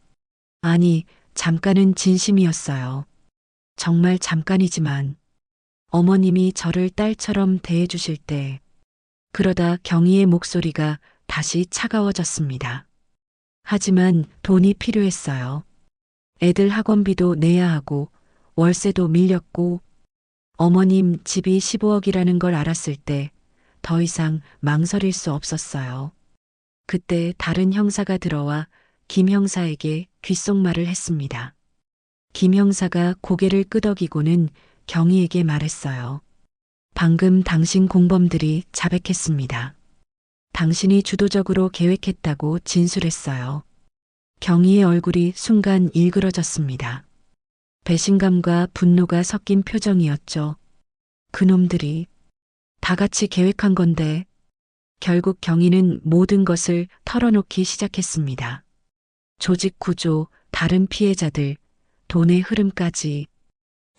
아니, 잠깐은 진심이었어요. 정말 잠깐이지만 어머님이 저를 딸처럼 대해주실 때. 그러다 경희의 목소리가 다시 차가워졌습니다. 하지만 돈이 필요했어요. 애들 학원비도 내야 하고 월세도 밀렸고 어머님 집이 15억이라는 걸 알았을 때 더 이상 망설일 수 없었어요. 그때 다른 형사가 들어와 김 형사에게 귓속말을 했습니다. 김 형사가 고개를 끄덕이고는 경희에게 말했어요. 방금 당신 공범들이 자백했습니다. 당신이 주도적으로 계획했다고 진술했어요. 경희의 얼굴이 순간 일그러졌습니다. 배신감과 분노가 섞인 표정이었죠. 그놈들이 다 같이 계획한 건데. 결국 경희는 모든 것을 털어놓기 시작했습니다. 조직 구조, 다른 피해자들, 돈의 흐름까지.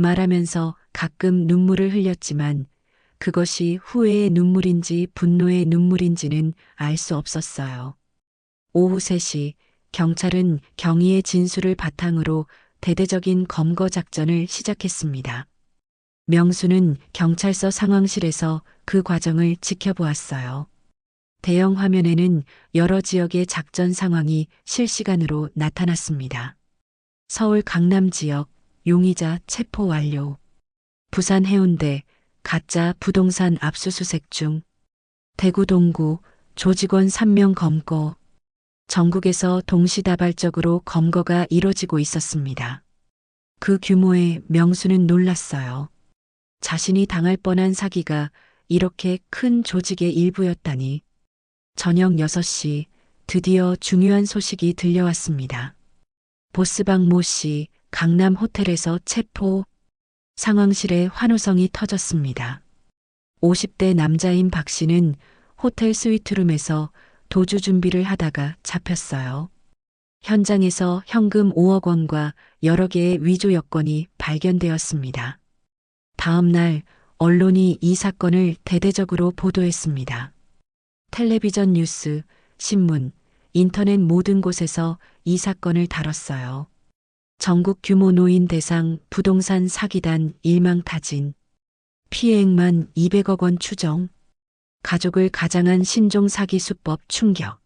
말하면서 가끔 눈물을 흘렸지만 그것이 후회의 눈물인지 분노의 눈물인지는 알 수 없었어요. 오후 3시 경찰은 경위의 진술을 바탕으로 대대적인 검거 작전을 시작했습니다. 명수는 경찰서 상황실에서 그 과정을 지켜보았어요. 대형 화면에는 여러 지역의 작전 상황이 실시간으로 나타났습니다. 서울 강남 지역 용의자 체포 완료. 부산 해운대 가짜 부동산 압수수색 중. 대구 동구 조직원 3명 검거. 전국에서 동시다발적으로 검거가 이뤄지고 있었습니다. 그 규모에 명수는 놀랐어요. 자신이 당할 뻔한 사기가 이렇게 큰 조직의 일부였다니. 저녁 6시 드디어 중요한 소식이 들려왔습니다. 보스방 모 씨 강남 호텔에서 체포. 상황실에 환호성이 터졌습니다. 50대 남자인 박 씨는 호텔 스위트룸에서 도주 준비를 하다가 잡혔어요. 현장에서 현금 5억 원과 여러 개의 위조 여권이 발견되었습니다. 다음 날 언론이 이 사건을 대대적으로 보도했습니다. 텔레비전 뉴스, 신문, 인터넷 모든 곳에서 이 사건을 다뤘어요. 전국 규모 노인 대상 부동산 사기단 일망타진. 피해액만 200억 원 추정. 가족을 가장한 신종 사기 수법 충격.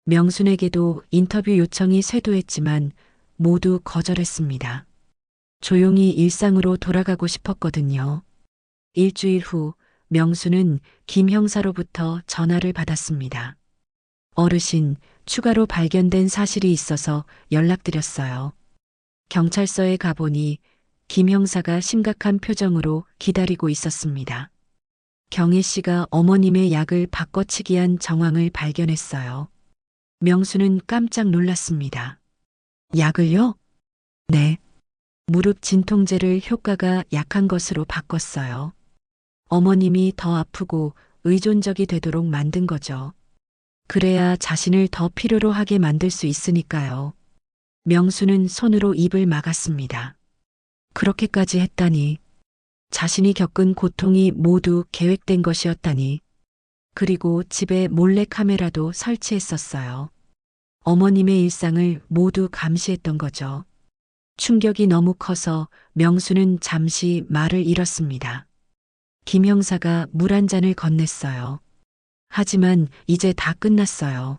명순에게도 인터뷰 요청이 쇄도했지만 모두 거절했습니다. 조용히 일상으로 돌아가고 싶었거든요. 일주일 후 명수는 김 형사로부터 전화를 받았습니다. 어르신, 추가로 발견된 사실이 있어서 연락드렸어요. 경찰서에 가보니 김 형사가 심각한 표정으로 기다리고 있었습니다. 경혜 씨가 어머님의 약을 바꿔치기한 정황을 발견했어요. 명수는 깜짝 놀랐습니다. 약을요? 네. 무릎 진통제를 효과가 약한 것으로 바꿨어요. 어머님이 더 아프고 의존적이 되도록 만든 거죠. 그래야 자신을 더 필요로 하게 만들 수 있으니까요. 명수는 손으로 입을 막았습니다. 그렇게까지 했다니. 자신이 겪은 고통이 모두 계획된 것이었다니. 그리고 집에 몰래 카메라도 설치했었어요. 어머님의 일상을 모두 감시했던 거죠. 충격이 너무 커서 명수는 잠시 말을 잃었습니다. 김 형사가 물 한 잔을 건넸어요. 하지만 이제 다 끝났어요.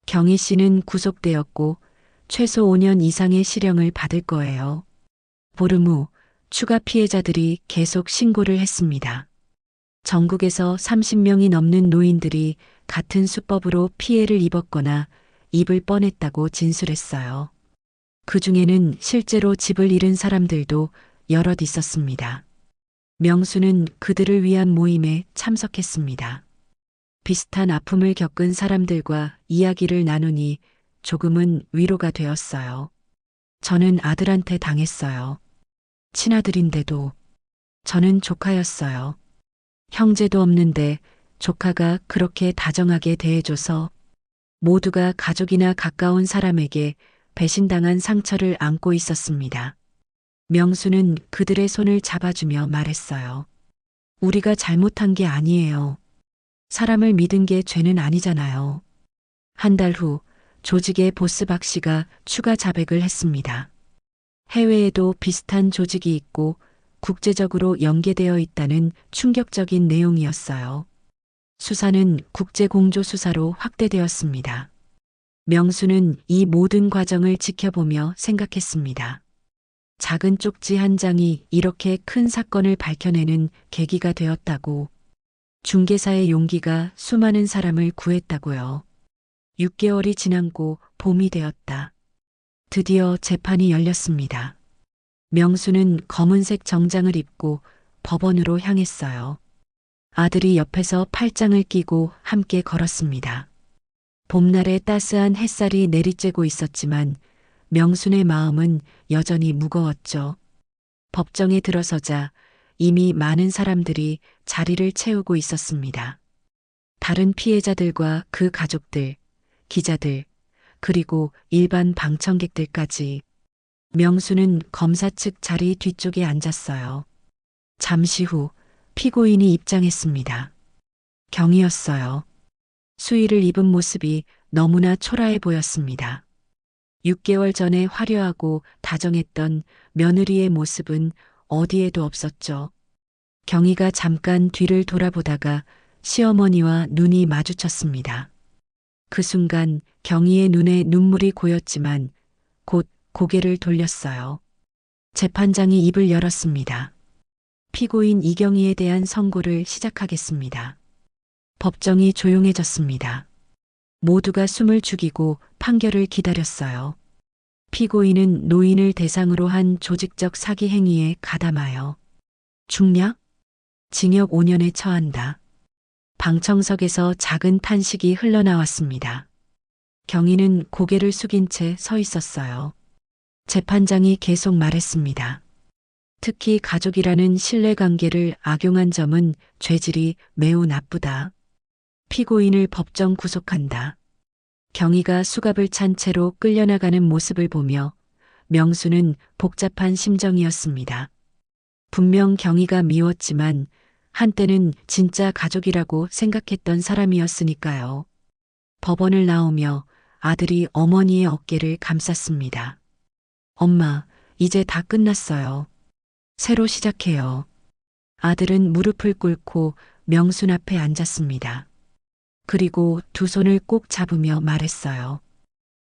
경희 씨는 구속되었고 최소 5년 이상의 실형을 받을 거예요. 보름 후 추가 피해자들이 계속 신고를 했습니다. 전국에서 30명이 넘는 노인들이 같은 수법으로 피해를 입었거나 입을 뻔했다고 진술했어요. 그 중에는 실제로 집을 잃은 사람들도 여럿 있었습니다. 명수는 그들을 위한 모임에 참석했습니다. 비슷한 아픔을 겪은 사람들과 이야기를 나누니 조금은 위로가 되었어요. 저는 아들한테 당했어요. 친아들인데도. 저는 조카였어요. 형제도 없는데 조카가 그렇게 다정하게 대해줘서 모두가 가족이나 가까운 사람에게 배신당한 상처를 안고 있었습니다. 명수는 그들의 손을 잡아주며 말했어요. 우리가 잘못한 게 아니에요. 사람을 믿은 게 죄는 아니잖아요. 한 달 후 조직의 보스 박 씨가 추가 자백을 했습니다. 해외에도 비슷한 조직이 있고 국제적으로 연계되어 있다는 충격적인 내용이었어요. 수사는 국제공조 수사로 확대되었습니다. 명수는 이 모든 과정을 지켜보며 생각했습니다. 작은 쪽지 한 장이 이렇게 큰 사건을 밝혀내는 계기가 되었다고. 중개사의 용기가 수많은 사람을 구했다고요. 6개월이 지나고 봄이 되었다. 드디어 재판이 열렸습니다. 명수는 검은색 정장을 입고 법원으로 향했어요. 아들이 옆에서 팔짱을 끼고 함께 걸었습니다. 봄날의 따스한 햇살이 내리쬐고 있었지만 명순의 마음은 여전히 무거웠죠. 법정에 들어서자 이미 많은 사람들이 자리를 채우고 있었습니다. 다른 피해자들과 그 가족들, 기자들, 그리고 일반 방청객들까지. 명수는 검사 측 자리 뒤쪽에 앉았어요. 잠시 후 피고인이 입장했습니다. 경이었어요. 수의를 입은 모습이 너무나 초라해 보였습니다. 6개월 전에 화려하고 다정했던 며느리의 모습은 어디에도 없었죠. 경희가 잠깐 뒤를 돌아보다가 시어머니와 눈이 마주쳤습니다. 그 순간 경희의 눈에 눈물이 고였지만 곧 고개를 돌렸어요. 재판장이 입을 열었습니다. 피고인 이경희에 대한 선고를 시작하겠습니다. 법정이 조용해졌습니다. 모두가 숨을 죽이고 판결을 기다렸어요. 피고인은 노인을 대상으로 한 조직적 사기 행위에 가담하여 중략? 징역 5년에 처한다. 방청석에서 작은 탄식이 흘러나왔습니다. 경희는 고개를 숙인 채 서 있었어요. 재판장이 계속 말했습니다. 특히 가족이라는 신뢰관계를 악용한 점은 죄질이 매우 나쁘다. 피고인을 법정 구속한다. 경희가 수갑을 찬 채로 끌려나가는 모습을 보며 명수는 복잡한 심정이었습니다. 분명 경희가 미웠지만 한때는 진짜 가족이라고 생각했던 사람이었으니까요. 법원을 나오며 아들이 어머니의 어깨를 감쌌습니다. 엄마, 이제 다 끝났어요. 새로 시작해요. 아들은 무릎을 꿇고 명순 앞에 앉았습니다. 그리고 두 손을 꼭 잡으며 말했어요.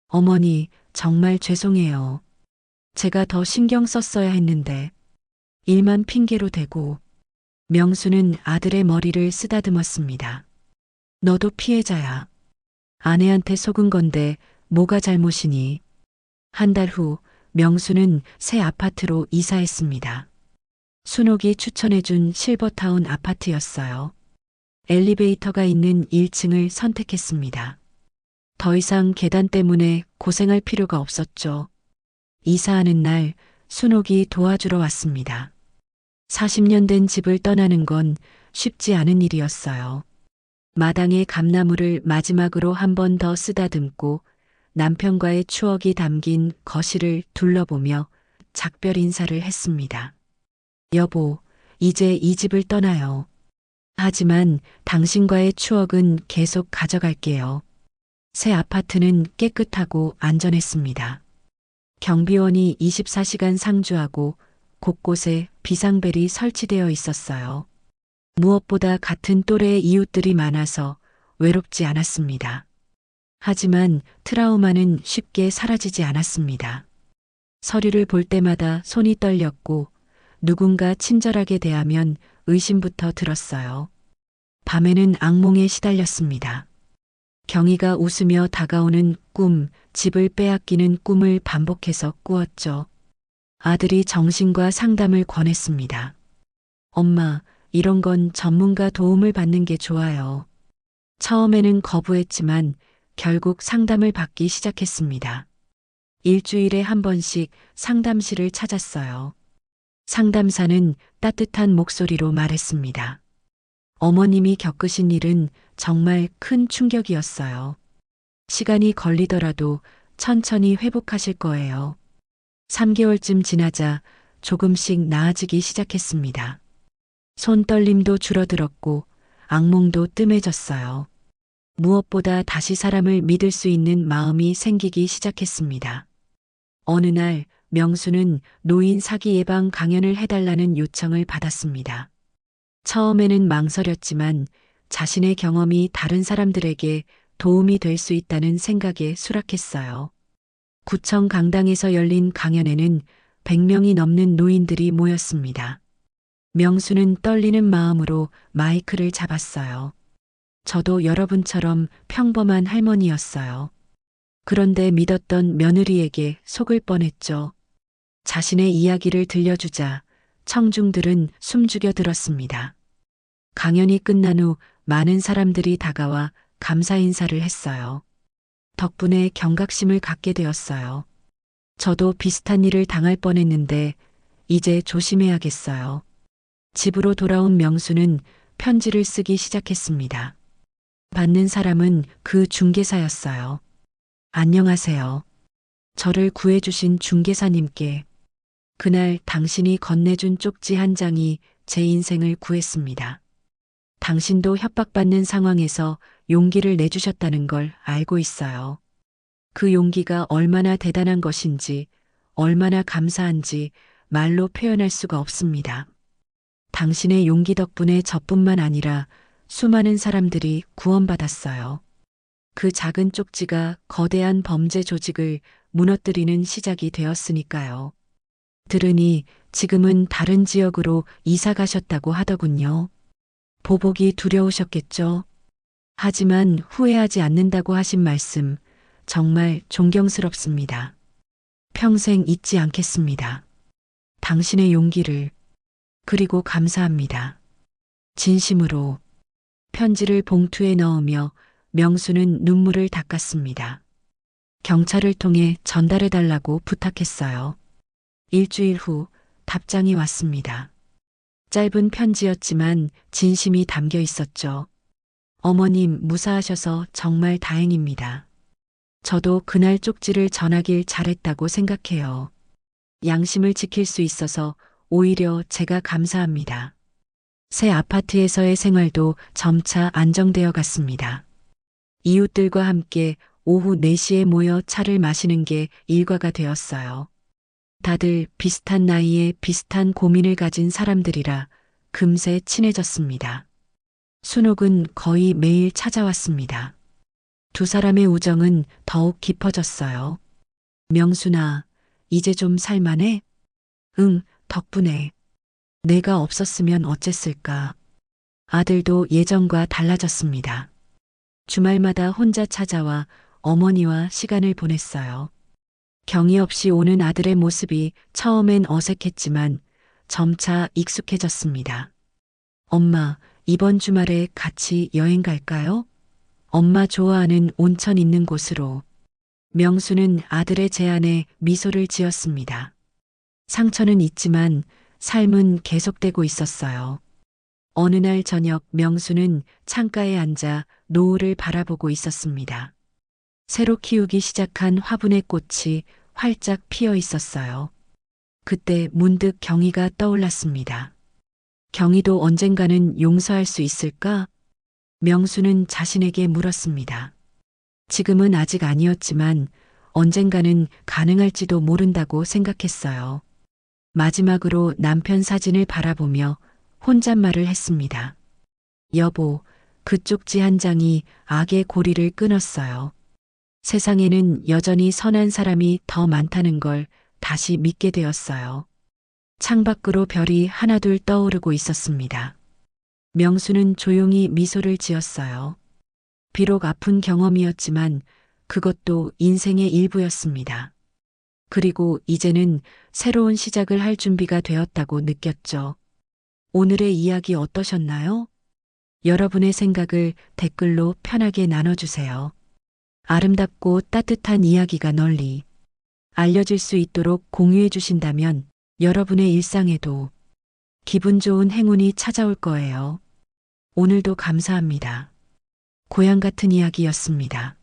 어머니, 정말 죄송해요. 제가 더 신경 썼어야 했는데 일만 핑계로 대고. 명수는 아들의 머리를 쓰다듬었습니다. 너도 피해자야. 아내한테 속은 건데 뭐가 잘못이니? 한 달 후 명수는 새 아파트로 이사했습니다. 순옥이 추천해준 실버타운 아파트였어요. 엘리베이터가 있는 1층을 선택했습니다. 더 이상 계단 때문에 고생할 필요가 없었죠. 이사하는 날 순옥이 도와주러 왔습니다. 40년 된 집을 떠나는 건 쉽지 않은 일이었어요. 마당에 감나무를 마지막으로 한 번 더 쓰다듬고 남편과의 추억이 담긴 거실을 둘러보며 작별 인사를 했습니다. 여보, 이제 이 집을 떠나요. 하지만 당신과의 추억은 계속 가져갈게요. 새 아파트는 깨끗하고 안전했습니다. 경비원이 24시간 상주하고 곳곳에 비상벨이 설치되어 있었어요. 무엇보다 같은 또래의 이웃들이 많아서 외롭지 않았습니다. 하지만 트라우마는 쉽게 사라지지 않았습니다. 서류를 볼 때마다 손이 떨렸고 누군가 친절하게 대하면 의심부터 들었어요. 밤에는 악몽에 시달렸습니다. 경희가 웃으며 다가오는 꿈, 집을 빼앗기는 꿈을 반복해서 꾸었죠. 아들이 정신과 상담을 권했습니다. 엄마, 이런 건 전문가 도움을 받는 게 좋아요. 처음에는 거부했지만 결국 상담을 받기 시작했습니다. 일주일에 한 번씩 상담실을 찾았어요. 상담사는 따뜻한 목소리로 말했습니다. 어머님이 겪으신 일은 정말 큰 충격이었어요. 시간이 걸리더라도 천천히 회복하실 거예요. 3개월쯤 지나자 조금씩 나아지기 시작했습니다. 손떨림도 줄어들었고 악몽도 뜸해졌어요. 무엇보다 다시 사람을 믿을 수 있는 마음이 생기기 시작했습니다. 어느 날 명수는 노인 사기 예방 강연을 해달라는 요청을 받았습니다. 처음에는 망설였지만 자신의 경험이 다른 사람들에게 도움이 될 수 있다는 생각에 수락했어요. 구청 강당에서 열린 강연에는 100명이 넘는 노인들이 모였습니다. 명수는 떨리는 마음으로 마이크를 잡았어요. 저도 여러분처럼 평범한 할머니였어요. 그런데 믿었던 며느리에게 속을 뻔했죠. 자신의 이야기를 들려주자 청중들은 숨죽여 들었습니다. 강연이 끝난 후 많은 사람들이 다가와 감사 인사를 했어요. 덕분에 경각심을 갖게 되었어요. 저도 비슷한 일을 당할 뻔했는데 이제 조심해야겠어요. 집으로 돌아온 명수는 편지를 쓰기 시작했습니다. 받는 사람은 그 중개사였어요. 안녕하세요. 저를 구해주신 중개사님께 그날 당신이 건네준 쪽지 한 장이 제 인생을 구했습니다. 당신도 협박받는 상황에서 용기를 내주셨다는 걸 알고 있어요. 그 용기가 얼마나 대단한 것인지, 얼마나 감사한지 말로 표현할 수가 없습니다. 당신의 용기 덕분에 저뿐만 아니라 수많은 사람들이 구원받았어요. 그 작은 쪽지가 거대한 범죄 조직을 무너뜨리는 시작이 되었으니까요. 들으니 지금은 다른 지역으로 이사 가셨다고 하더군요. 보복이 두려우셨겠죠? 하지만 후회하지 않는다고 하신 말씀 정말 존경스럽습니다. 평생 잊지 않겠습니다. 당신의 용기를, 그리고 감사합니다. 진심으로. 편지를 봉투에 넣으며 명수는 눈물을 닦았습니다. 경찰을 통해 전달해달라고 부탁했어요. 일주일 후 답장이 왔습니다. 짧은 편지였지만 진심이 담겨 있었죠. 어머님 무사하셔서 정말 다행입니다. 저도 그날 쪽지를 전하길 잘했다고 생각해요. 양심을 지킬 수 있어서 오히려 제가 감사합니다. 새 아파트에서의 생활도 점차 안정되어 갔습니다. 이웃들과 함께 오후 4시에 모여 차를 마시는 게 일과가 되었어요. 다들 비슷한 나이에 비슷한 고민을 가진 사람들이라 금세 친해졌습니다. 순옥은 거의 매일 찾아왔습니다. 두 사람의 우정은 더욱 깊어졌어요. 명순아, 이제 좀 살만해? 응, 덕분에. 내가 없었으면 어쨌을까. 아들도 예전과 달라졌습니다. 주말마다 혼자 찾아와 어머니와 시간을 보냈어요. 경의 없이 오는 아들의 모습이 처음엔 어색했지만 점차 익숙해졌습니다. 엄마, 이번 주말에 같이 여행 갈까요? 엄마 좋아하는 온천 있는 곳으로. 명수는 아들의 제안에 미소를 지었습니다. 상처는 있지만 삶은 계속되고 있었어요. 어느 날 저녁 명수는 창가에 앉아 노을을 바라보고 있었습니다. 새로 키우기 시작한 화분의 꽃이 활짝 피어 있었어요. 그때 문득 경희가 떠올랐습니다. 경희도 언젠가는 용서할 수 있을까? 명수는 자신에게 물었습니다. 지금은 아직 아니었지만 언젠가는 가능할지도 모른다고 생각했어요. 마지막으로 남편 사진을 바라보며 혼잣말을 했습니다. 여보, 그 쪽지 한 장이 악의 고리를 끊었어요. 세상에는 여전히 선한 사람이 더 많다는 걸 다시 믿게 되었어요. 창밖으로 별이 하나둘 떠오르고 있었습니다. 명수는 조용히 미소를 지었어요. 비록 아픈 경험이었지만 그것도 인생의 일부였습니다. 그리고 이제는 새로운 시작을 할 준비가 되었다고 느꼈죠. 오늘의 이야기 어떠셨나요? 여러분의 생각을 댓글로 편하게 나눠주세요. 아름답고 따뜻한 이야기가 널리 알려질 수 있도록 공유해 주신다면 여러분의 일상에도 기분 좋은 행운이 찾아올 거예요. 오늘도 감사합니다. 고향 같은 이야기였습니다.